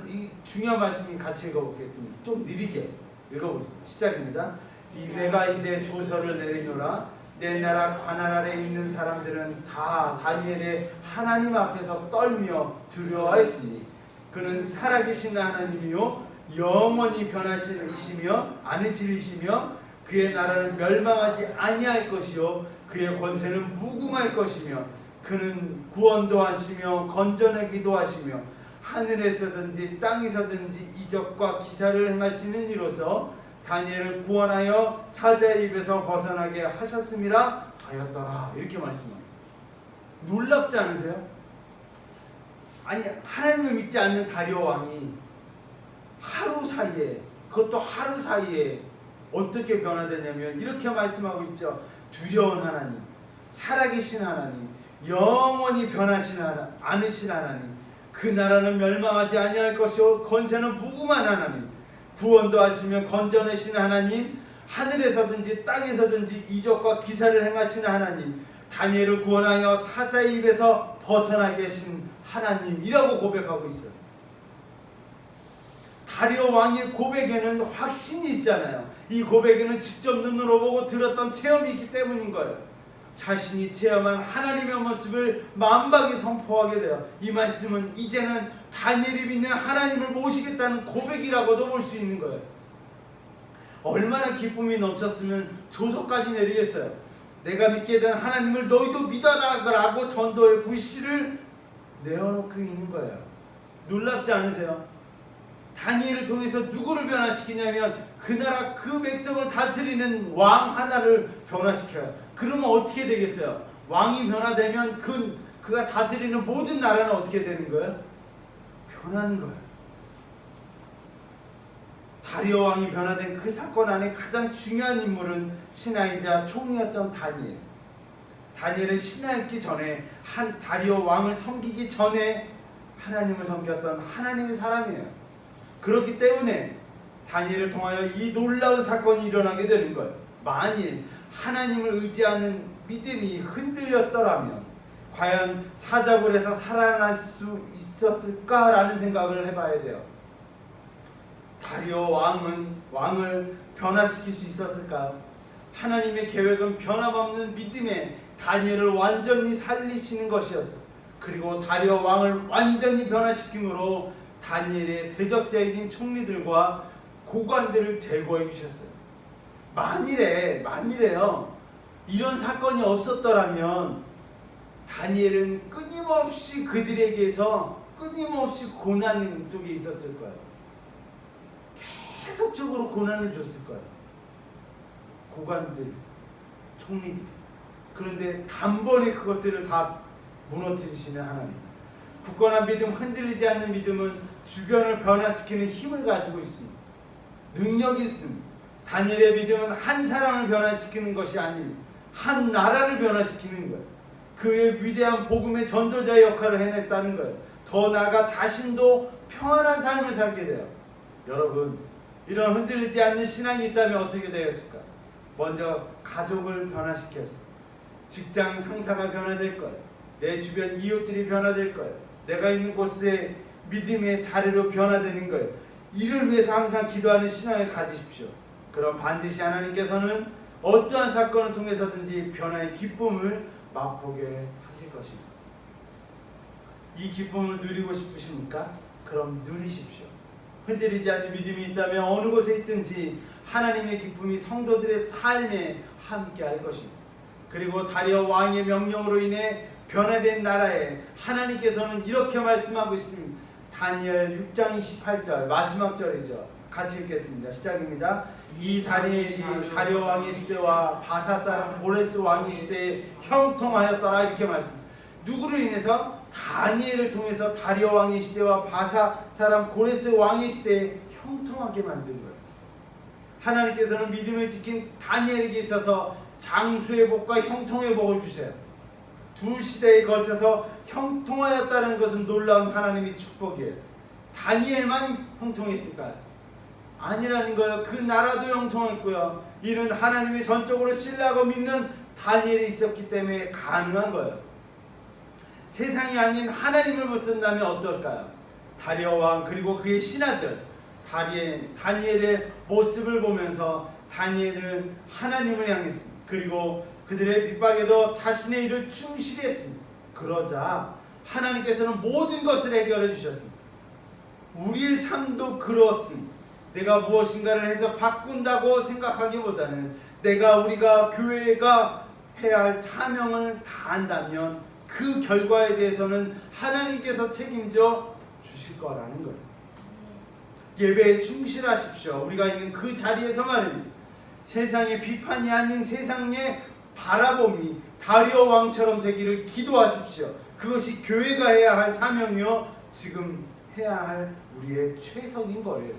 S3: 이 중요한 말씀이 같이 읽어보겠습니다. 좀 느리게 읽어보겠습니다. 시작입니다. 내가 이제 조서를 내리노라. 내 나라 관할 아래 있는 사람들은 다 다니엘의 하나님 앞에서 떨며 두려워할지니 그는 살아계신 하나님이요 영원히 변하시는 이시며 않으실 이시며 그의 나라는 멸망하지 아니할 것이요 그의 권세는 무궁할 것이며 그는 구원도 하시며 건져내기도 하시며 하늘에서든지 땅에서든지 이적과 기사를 행하시는 이로서 다니엘을 구원하여 사자의 입에서 벗어나게 하셨음이라 하였더라. 이렇게 말씀합니다. 놀랍지 않으세요? 아니, 하나님을 믿지 않는 다리오 왕이 하루 사이에, 그것도 하루 사이에 어떻게 변화되냐면 이렇게 말씀하고 있죠. 두려운 하나님, 살아계신 하나님, 영원히 변하시지 않으신 하나님, 그 나라는 멸망하지 아니할 것이요 건세는 무궁한 하나님, 구원도 하시며 건져내시는 하나님, 하늘에서든지 땅에서든지 이적과 기사를 행하시는 하나님, 다니엘을 구원하여 사자의 입에서 벗어나게 하신 하나님이라고 고백하고 있어요. 다리오 왕의 고백에는 확신이 있잖아요. 이 고백에는 직접 눈으로 보고 들었던 체험이 있기 때문인 거예요. 자신이 체험한 하나님의 모습을 만박히 선포하게 돼요. 이 말씀은 이제는 다니엘이 믿는 하나님을 모시겠다는 고백이라고도 볼 수 있는 거예요. 얼마나 기쁨이 넘쳤으면 조서까지 내리겠어요. 내가 믿게 된 하나님을 너희도 믿어라라고 전도의 불씨를 내어놓고 있는 거예요. 놀랍지 않으세요? 다니엘을 통해서 누구를 변화시키냐면 그 나라 그 백성을 다스리는 왕 하나를 변화시켜요. 그러면 어떻게 되겠어요? 왕이 변화되면 그가 다스리는 모든 나라는 어떻게 되는 거예요? 변하는 거예요. 다리오 왕이 변화된 그 사건 안에 가장 중요한 인물은 신하이자 총리였던 다니엘. 다니엘은 신하였기 전에 한 다리오 왕을 섬기기 전에 하나님을 섬겼던 하나님의 사람이에요. 그렇기 때문에 다니엘을 통하여 이 놀라운 사건이 일어나게 되는 거예요. 만일 하나님을 의지하는 믿음이 흔들렸더라면 과연 사자굴에서 살아날 수 있었을까라는 생각을 해봐야 돼요. 다리오 왕을 변화시킬 수 있었을까요? 하나님의 계획은 변함없는 믿음에 다니엘을 완전히 살리시는 것이었어요. 그리고 다리오 왕을 완전히 변화시킴으로 다니엘의 대적자이신 총리들과 고관들을 제거해 주셨어요. 만일에요 이런 사건이 없었더라면 다니엘은 끊임없이 그들에게서 끊임없이 고난 속에 있었을 거예요. 계속적으로 고난을 줬을 거예요. 고관들, 총리들. 그런데 단번에 그것들을 다 무너뜨리시는 하나님. 굳건한 믿음, 흔들리지 않는 믿음은 주변을 변화시키는 힘을 가지고 있습니다. 능력이 있습니다. 다니엘의 믿음은 한 사람을 변화시키는 것이 아닙니다. 한 나라를 변화시키는 거예요. 그의 위대한 복음의 전도자의 역할을 해냈다는 거예요. 더 나아가 자신도 평안한 삶을 살게 돼요. 여러분, 이런 흔들리지 않는 신앙이 있다면 어떻게 되겠을까? 먼저 가족을 변화시켰어요. 직장 상사가 변화될 거예요. 내 주변 이웃들이 변화될 거예요. 내가 있는 곳에 믿음의 자리로 변화되는 거예요. 이를 위해서 항상 기도하는 신앙을 가지십시오. 그럼 반드시 하나님께서는 어떠한 사건을 통해서든지 변화의 기쁨을 맛보게 하실 것입니다. 이 기쁨을 누리고 싶으십니까? 그럼 누리십시오. 흔들리지 않는 믿음이 있다면 어느 곳에 있든지 하나님의 기쁨이 성도들의 삶에 함께 할 것입니다. 그리고 다리오 왕의 명령으로 인해 변화된 나라에 하나님께서는 이렇게 말씀하고 있습니다. 다니엘 6장 28절 마지막 절이죠. 같이 읽겠습니다. 시작입니다. 이 다니엘이 다리오 왕의 시대와 바사 사람 고레스 왕의 시대에 형통하였더라. 이렇게 말씀. 누구로 인해서? 다니엘을 통해서 다리오 왕의 시대와 바사 사람 고레스 왕의 시대에 형통하게 만든 거예요. 하나님께서는 믿음을 지킨 다니엘에게 있어서 장수의 복과 형통의 복을 주세요. 두 시대에 걸쳐서 형통하였다는 것은 놀라운 하나님의 축복이에요. 다니엘만 형통했을까요? 아니라는 거예요. 그 나라도 형통했고요. 이는 하나님이 전적으로 신뢰하고 믿는 다니엘이 있었기 때문에 가능한 거예요. 세상이 아닌 하나님을 붙든다면 어떨까요? 다리오 왕 그리고 그의 신하들 다니엘의 모습을 보면서 다니엘은 하나님을 향했습니다. 그리고 그들의 핍박에도 자신의 일을 충실히 했습니다. 그러자 하나님께서는 모든 것을 해결해 주셨습니다. 우리의 삶도 그렇습니다. 내가 무엇인가를 해서 바꾼다고 생각하기보다는 우리가 교회가 해야 할 사명을 다한다면 그 결과에 대해서는 하나님께서 책임져 주실 거라는 거예요. 예배에 충실하십시오. 우리가 있는 그 자리에서 말입니다. 세상의 비판이 아닌 세상의 바라봄이 다리오 왕처럼 되기를 기도하십시오. 그것이 교회가 해야 할 사명이요 지금 해야 할 우리의 최선인 거예요.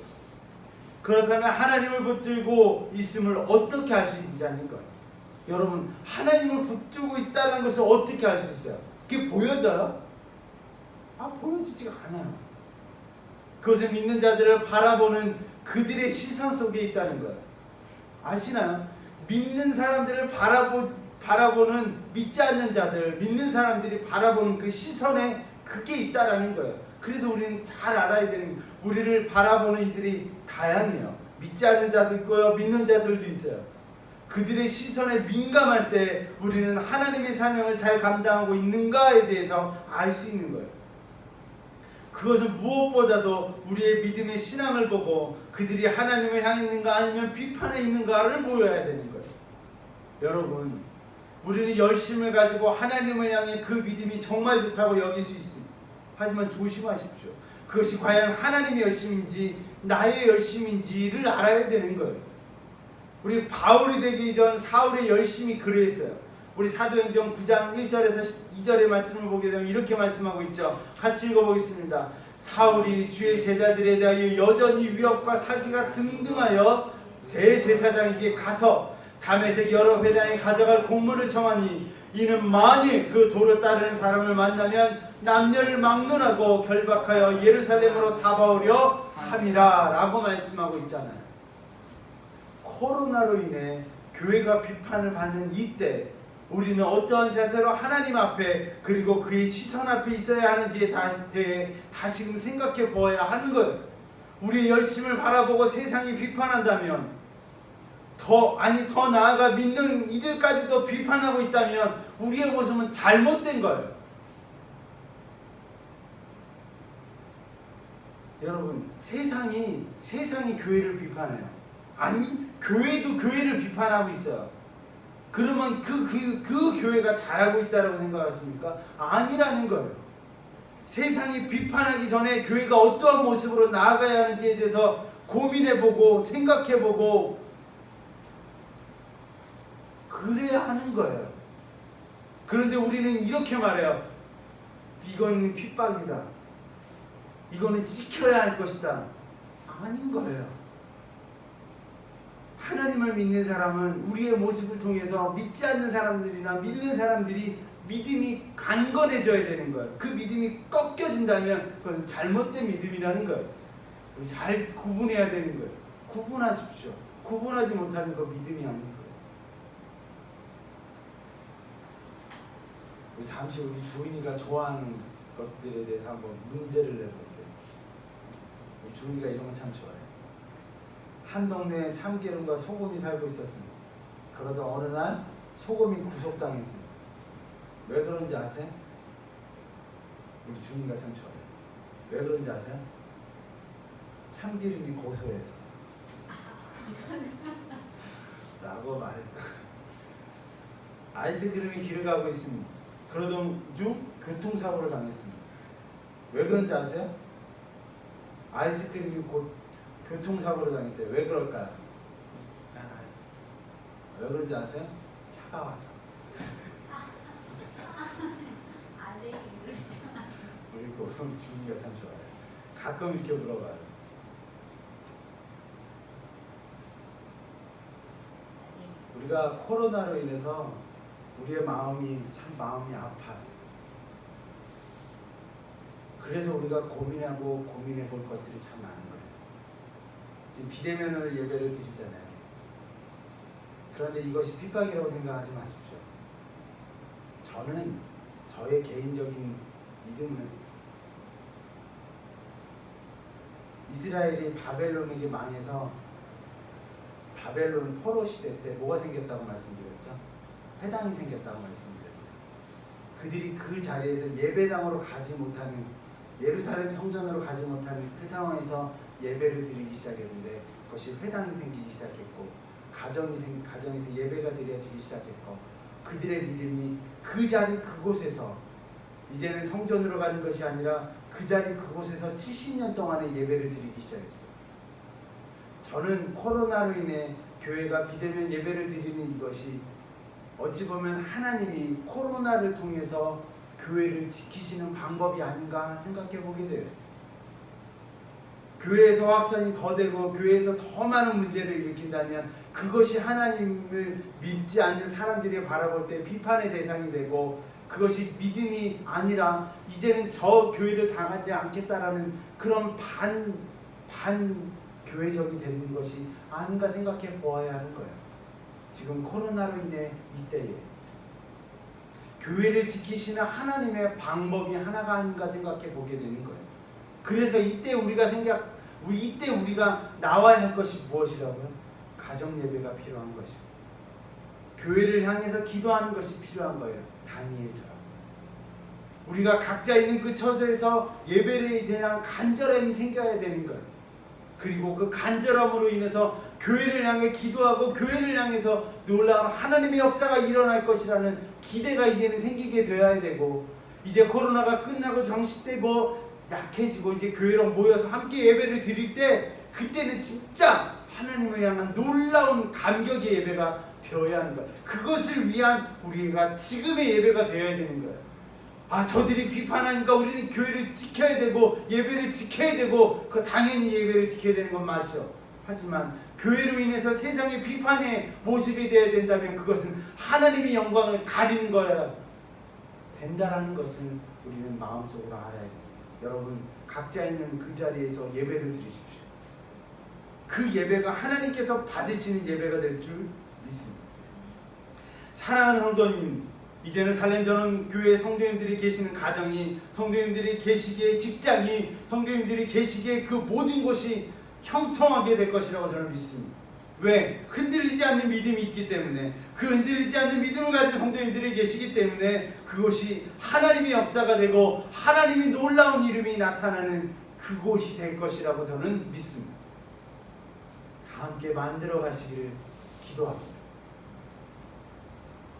S3: 그렇다면 하나님을 붙들고 있음을 어떻게 할 수 있냐는 거예요. 여러분, 하나님을 붙들고 있다는 것을 어떻게 할 수 있어요? 그게 보여져요? 보여지지가 않아요. 그것을 믿는 자들을 바라보는 그들의 시선 속에 있다는 거예요. 아시나요? 믿는 사람들을 바라보는 믿지 않는 자들, 믿는 사람들이 바라보는 그 시선에 그게 있다라는 거예요. 그래서 우리는 잘 알아야 되는 거예요. 우리를 바라보는 이들이 다양해요. 믿지 않는 자도 있고요, 믿는 자들도 있어요. 그들의 시선에 민감할 때 우리는 하나님의 사명을 잘 감당하고 있는가에 대해서 알 수 있는 거예요. 그것은 무엇보다도 우리의 믿음의 신앙을 보고 그들이 하나님을 향해 있는가 아니면 비판에 있는가를 보여야 되는 거예요. 여러분, 우리는 열심을 가지고 하나님을 향해 그 믿음이 정말 좋다고 여길 수 있습니다. 하지만 조심하십시오. 그것이 과연 하나님의 열심인지 나의 열심인지를 알아야 되는 거예요. 우리 바울이 되기 전 사울의 열심이 그랬어요. 우리 사도행전 9장 1절에서 2절의 말씀을 보게 되면 이렇게 말씀하고 있죠. 같이 읽어보겠습니다. 사울이 주의 제자들에 대하여 여전히 위협과 사기가 등등하여 대제사장에게 가서 다메섹 여러 회당에 가져갈 공문을 청하니 이는 만일 그 도를 따르는 사람을 만나면 남녀를 막론하고 결박하여 예루살렘으로 잡아오려 함이라 라고 말씀하고 있잖아요. 코로나로 인해 교회가 비판을 받는 이때 우리는 어떠한 자세로 하나님 앞에 그리고 그의 시선 앞에 있어야 하는지에 대해 다시금 생각해 보아야 하는 거예요. 우리의 열심을 바라보고 세상이 비판한다면 더 나아가 믿는 이들까지도 비판하고 있다면 우리의 모습은 잘못된 거예요. 여러분, 세상이 교회를 비판해요. 아니, 교회도 교회를 비판하고 있어요. 그러면 그 교회가 잘하고 있다고 생각하십니까? 아니라는 거예요. 세상이 비판하기 전에 교회가 어떠한 모습으로 나아가야 하는지에 대해서 고민해보고 생각해보고 그래야 하는 거예요. 그런데 우리는 이렇게 말해요. 이건 핍박이다. 이거는 지켜야 할 것이다. 아닌 거예요. 하나님을 믿는 사람은 우리의 모습을 통해서 믿지 않는 사람들이나 믿는 사람들이 믿음이 강건해져야 되는 거예요. 그 믿음이 꺾여진다면 그건 잘못된 믿음이라는 거예요. 잘 구분해야 되는 거예요. 구분하십시오. 구분하지 못하는 거 믿음이 아닌 거예요. 잠시 우리 주인이가 좋아하는 것들에 대해서 한번 문제를 내볼게요. 우리 주인이가 이런 건 참 좋아해요. 한 동네에 참기름과 소금이 살고 있었습니다. 그러다 어느 날 소금이 구속당했습니다. 왜 그런지 아세요? 우리 주인이가 참 좋아해요. 왜 그런지 아세요? 참기름이 고소해서 라고 말했다. 아이스크림이 길을 가고 있습니다. 그러던 중 교통사고를 당했습니다. 왜 그런지 아세요? 아이스크림이 곧 교통사고를 당했대. 왜 그럴까요? 왜 그런지 아세요? 차가워서. 우리 주인이가 참 좋아요. 가끔 이렇게 물어봐요. 우리가 코로나로 인해서 우리의 마음이 아파요. 그래서 우리가 고민하고 고민해 볼 것들이 참 많은 거예요. 지금 비대면으로 예배를 드리잖아요. 그런데 이것이 핍박이라고 생각하지 마십시오. 저는 저의 개인적인 믿음은 이스라엘이 바벨론에게 망해서 바벨론 포로 시대 때 뭐가 생겼다고 말씀드렸죠? 회당이 생겼다고 말씀드렸어요. 그들이 그 자리에서 예배당으로 가지 못하는, 예루살렘 성전으로 가지 못하는 그 상황에서 예배를 드리기 시작했는데 그것이 회당이 생기기 시작했고 가정에서 예배가 드려지기 시작했고 그들의 믿음이 그 자리 그곳에서 이제는 성전으로 가는 것이 아니라 그 자리 그곳에서 70년 동안의 예배를 드리기 시작했어요. 저는 코로나로 인해 교회가 비대면 예배를 드리는 이것이 어찌 보면 하나님이 코로나를 통해서 교회를 지키시는 방법이 아닌가 생각해 보게 돼요. 교회에서 확산이 더 되고 교회에서 더 많은 문제를 일으킨다면 그것이 하나님을 믿지 않는 사람들이 바라볼 때 비판의 대상이 되고, 그것이 믿음이 아니라 이제는 저 교회를 당하지 않겠다라는 그런 반교회적이 되는 것이 아닌가 생각해 보아야 하는 거예요. 지금 코로나로 인해 이때에 교회를 지키시는 하나님의 방법이 하나가 아닌가 생각해 보게 되는 거예요. 그래서 이때 우리가 나와야 할 것이 무엇이라고요? 가정 예배가 필요한 것이고, 교회를 향해서 기도하는 것이 필요한 거예요. 다니엘처럼 우리가 각자 있는 그 처소에서 예배에 대한 간절함이 생겨야 되는 거예요. 그리고 그 간절함으로 인해서 교회를 향해 기도하고 교회를 향해서 놀라운 하나님의 역사가 일어날 것이라는 기대가 이제는 생기게 되어야 되고, 이제 코로나가 끝나고 정식되고 약해지고 이제 교회로 모여서 함께 예배를 드릴 때, 그때는 진짜 하나님을 향한 놀라운 감격의 예배가 되어야 하는 거예요. 그것을 위한 우리가 지금의 예배가 되어야 되는 거예요. 저들이 비판하니까 우리는 교회를 지켜야 되고 예배를 지켜야 되고, 그 당연히 예배를 지켜야 되는 건 맞죠. 하지만 교회로 인해서 세상의 비판의 모습이 되어야 된다면 그것은 하나님의 영광을 가리는 거야 된다라는 것을 우리는 마음속으로 알아야 돼요. 여러분, 각자 있는 그 자리에서 예배를 드리십시오. 그 예배가 하나님께서 받으시는 예배가 될 줄 믿습니다. 사랑하는 성도님, 이제는 살렘전원 교회 성도님들이 계시는 가정이, 성도님들이 계시기에 직장이, 성도님들이 계시기에 그 모든 곳이 형통하게 될 것이라고 저는 믿습니다. 왜? 흔들리지 않는 믿음이 있기 때문에, 그 흔들리지 않는 믿음을 가진 성도님들이 계시기 때문에 그곳이 하나님의 역사가 되고 하나님의 놀라운 이름이 나타나는 그곳이 될 것이라고 저는 믿습니다. 다 함께 만들어 가시기를 기도합니다.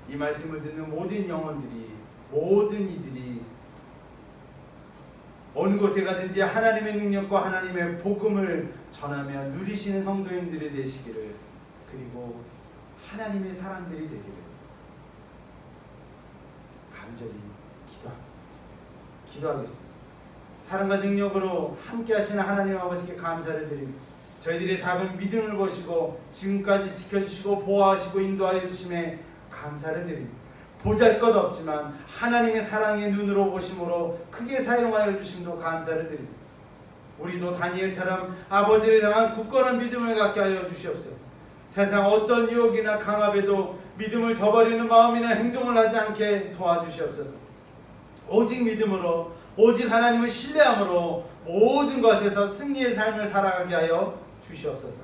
S3: 이 말씀을 듣는 모든 영혼들이, 모든 이들이 어느 곳에 가든지 하나님의 능력과 하나님의 복음을 전하며 누리시는 성도님들이 되시기를, 그리고 하나님의 사람들이 되기를 간절히 기도하겠습니다. 사랑과 능력으로 함께 하시는 하나님 아버지께 감사를 드립니다. 저희들의 작은 믿음을 보시고 지금까지 지켜주시고 보호하시고 인도하여 주심에 감사를 드립니다. 보잘것없지만 하나님의 사랑의 눈으로 보심으로 크게 사용하여 주심도 감사를 드립니다. 우리도 다니엘처럼 아버지를 향한 굳건한 믿음을 갖게 하여 주시옵소서. 세상 어떤 유혹이나 강압에도 믿음을 저버리는 마음이나 행동을 하지 않게 도와주시옵소서. 오직 믿음으로, 오직 하나님을 신뢰함으로 모든 것에서 승리의 삶을 살아가게 하여 주시옵소서.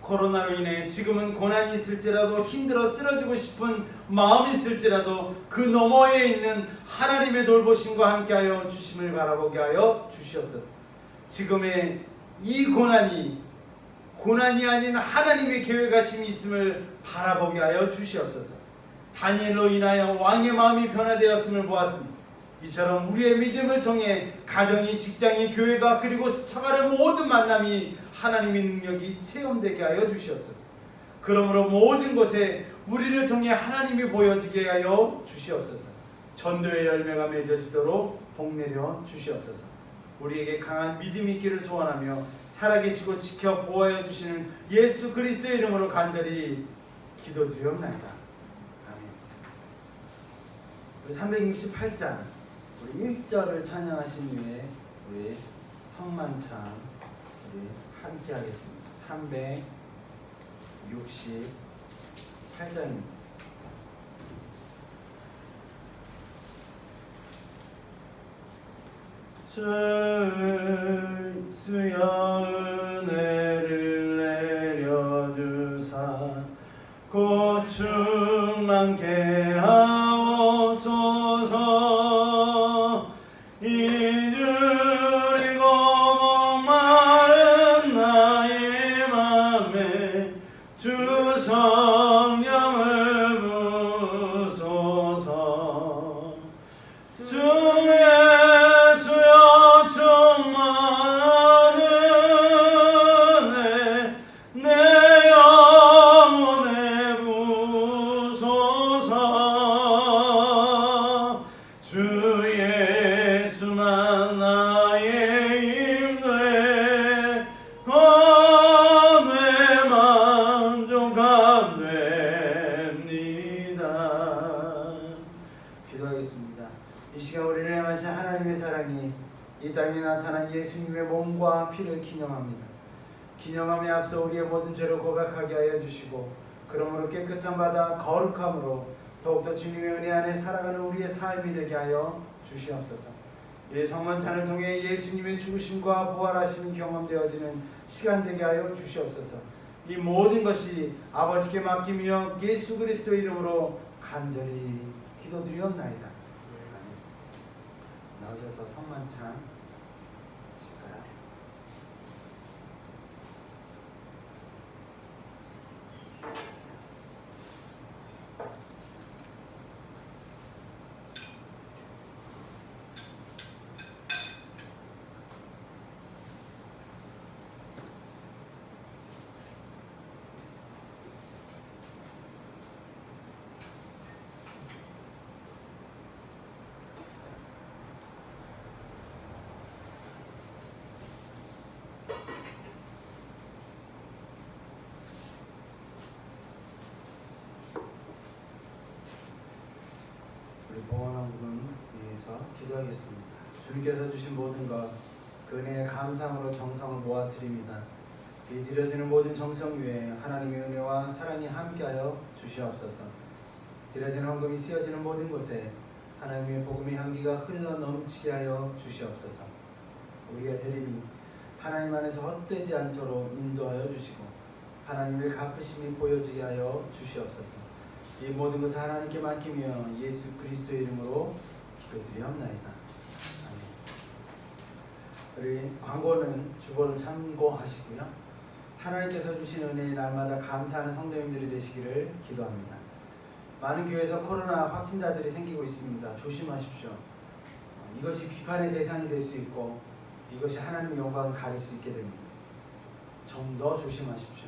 S3: 코로나로 인해 지금은 고난이 있을지라도, 힘들어 쓰러지고 싶은 마음이 있을지라도 그 너머에 있는 하나님의 돌보심과 함께하여 주심을 바라보게 하여 주시옵소서. 지금의 이 고난이 아닌 하나님의 계획하심이 있음을 바라보게 하여 주시옵소서. 다니엘로 인하여 왕의 마음이 변화되었음을 보았습니다. 이처럼 우리의 믿음을 통해 가정이, 직장이, 교회가, 그리고 스쳐가는 모든 만남이 하나님의 능력이 체험되게 하여 주시옵소서. 그러므로 모든 곳에 우리를 통해 하나님이 보여지게 하여 주시옵소서. 전도의 열매가 맺어지도록 복내려 주시옵소서. 우리에게 강한 믿음이 있기를 소원하며 살아계시고 지켜 보호하여 주시는 예수 그리스도의 이름으로 간절히 기도드리옵나이다. 아멘. 우리 368장 우리 1절을 찬양하신 후에 우리 성만찬 우리 함께 하겠습니다. 368장입니다. 주여 은혜를 내려주사 곧 충만케 하옵소서. 이주리고 목마른 나의 맘에 주 성령을 부소서. 주의 충만하는 피를 기념합니다. 기념함에 앞서 우리의 모든 죄를 고백하게 하여 주시고 그러므로 깨끗한 바다 거룩함으로 더욱더 주님의 은혜 안에 살아가는 우리의 삶이 되게 하여 주시옵소서. 이 성만찬을 통해 예수님의 죽으심과 부활하심이 경험되어지는 시간 되게 하여 주시옵소서. 이 모든 것이 아버지께 맡기며 예수 그리스도 이름으로 간절히 기도드리옵나이다. 나오셔서 성만찬 하실까요? 우리 보원원금 위해서 기도하겠습니다. 주님께서 주신 모든 것, 그 은혜의 감사함으로 정성을 모아드립니다. 이 드려지는 모든 정성 위에 하나님의 은혜와 사랑이 함께하여 주시옵소서. 드려지는 헌금이 쓰여지는 모든 곳에 하나님의 복음의 향기가 흘러 넘치게 하여 주시옵소서. 우리의 드림이 하나님 안에서 헛되지 않도록 인도하여 주시고 하나님의 갚으심이 보여지게 하여 주시옵소서. 이 모든 것을 하나님께 맡기며 예수 그리스도의 이름으로 기도드리옵나이다. 아멘. 우리 광고는 주보를 참고하시고요. 하나님께서 주신 은혜에 날마다 감사하는 성도님들이 되시기를 기도합니다. 많은 교회에서 코로나 확진자들이 생기고 있습니다. 조심하십시오. 이것이 비판의 대상이 될 수 있고 이것이 하나님의 영광을 가릴 수 있게 됩니다. 좀 더 조심하십시오.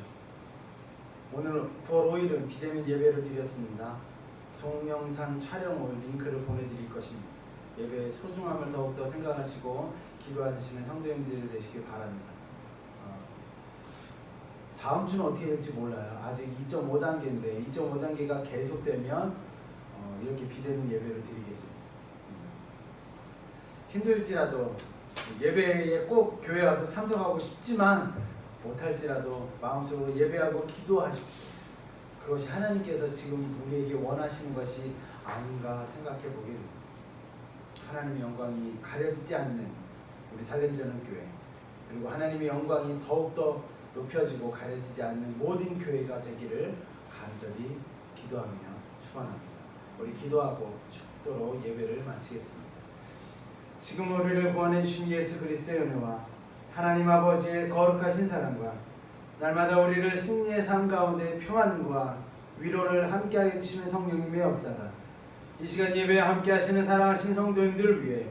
S3: 오늘 9월 5일은 비대면 예배를 드렸습니다. 동영상 촬영 후 링크를 보내드릴 것입니다. 예배의 소중함을 더욱더 생각하시고 기도하시는 성도님들이 되시길 바랍니다. 다음 주는 어떻게 될지 몰라요. 아직 2.5단계인데 2.5단계가 계속되면 이렇게 비대면 예배를 드리겠습니다. 힘들지라도 예배에 꼭 교회 와서 참석하고 싶지만 못할지라도 마음속으로 예배하고 기도하십시오. 그것이 하나님께서 지금 우리에게 원하시는 것이 아닌가 생각해 보게 됩니다. 하나님의 영광이 가려지지 않는 우리 살렘전원교회, 그리고 하나님의 영광이 더욱더 높여지고 가려지지 않는 모든 교회가 되기를 간절히 기도하며 축원합니다. 우리 기도하고 축도로 예배를 마치겠습니다. 지금 우리를 구원해 주신 예수 그리스도의 은혜와 하나님 아버지의 거룩하신 사랑과 날마다 우리를 승리의 삶 가운데 평안과 위로를 함께하여 주시는 성령님의 역사가 이 시간 예배에 함께하시는 사랑하신 성도님들을 위해,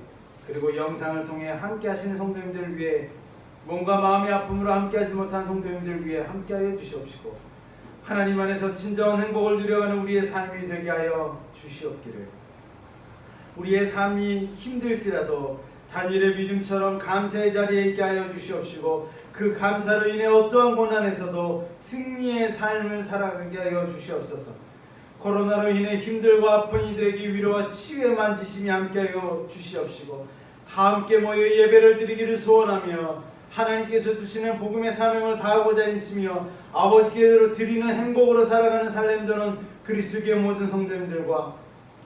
S3: 그리고 영상을 통해 함께하시는 성도님들을 위해, 몸과 마음의 아픔으로 함께하지 못한 성도님들을 위해 함께하여 주시옵시고 하나님 안에서 진정한 행복을 누려가는 우리의 삶이 되게 하여 주시옵기를, 우리의 삶이 힘들지라도 다니엘의 믿음처럼 감사의 자리에 있게 하여 주시옵시고 그 감사로 인해 어떠한 고난에서도 승리의 삶을 살아가게 하여 주시옵소서. 코로나로 인해 힘들고 아픈 이들에게 위로와 치유의 만지심이 함께하여 주시옵시고 다 함께 모여 예배를 드리기를 소원하며 하나님께서 주시는 복음의 사명을 다하고자 힘쓰며 아버지께로 드리는 행복으로 살아가는 살렘전원 그리스도교의 모든 성도님들과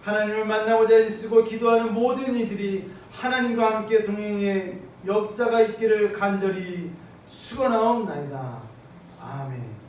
S3: 하나님을 만나고자 힘쓰고 기도하는 모든 이들이 하나님과 함께 동행의 역사가 있기를 간절히 축원하옵나이다. 아멘.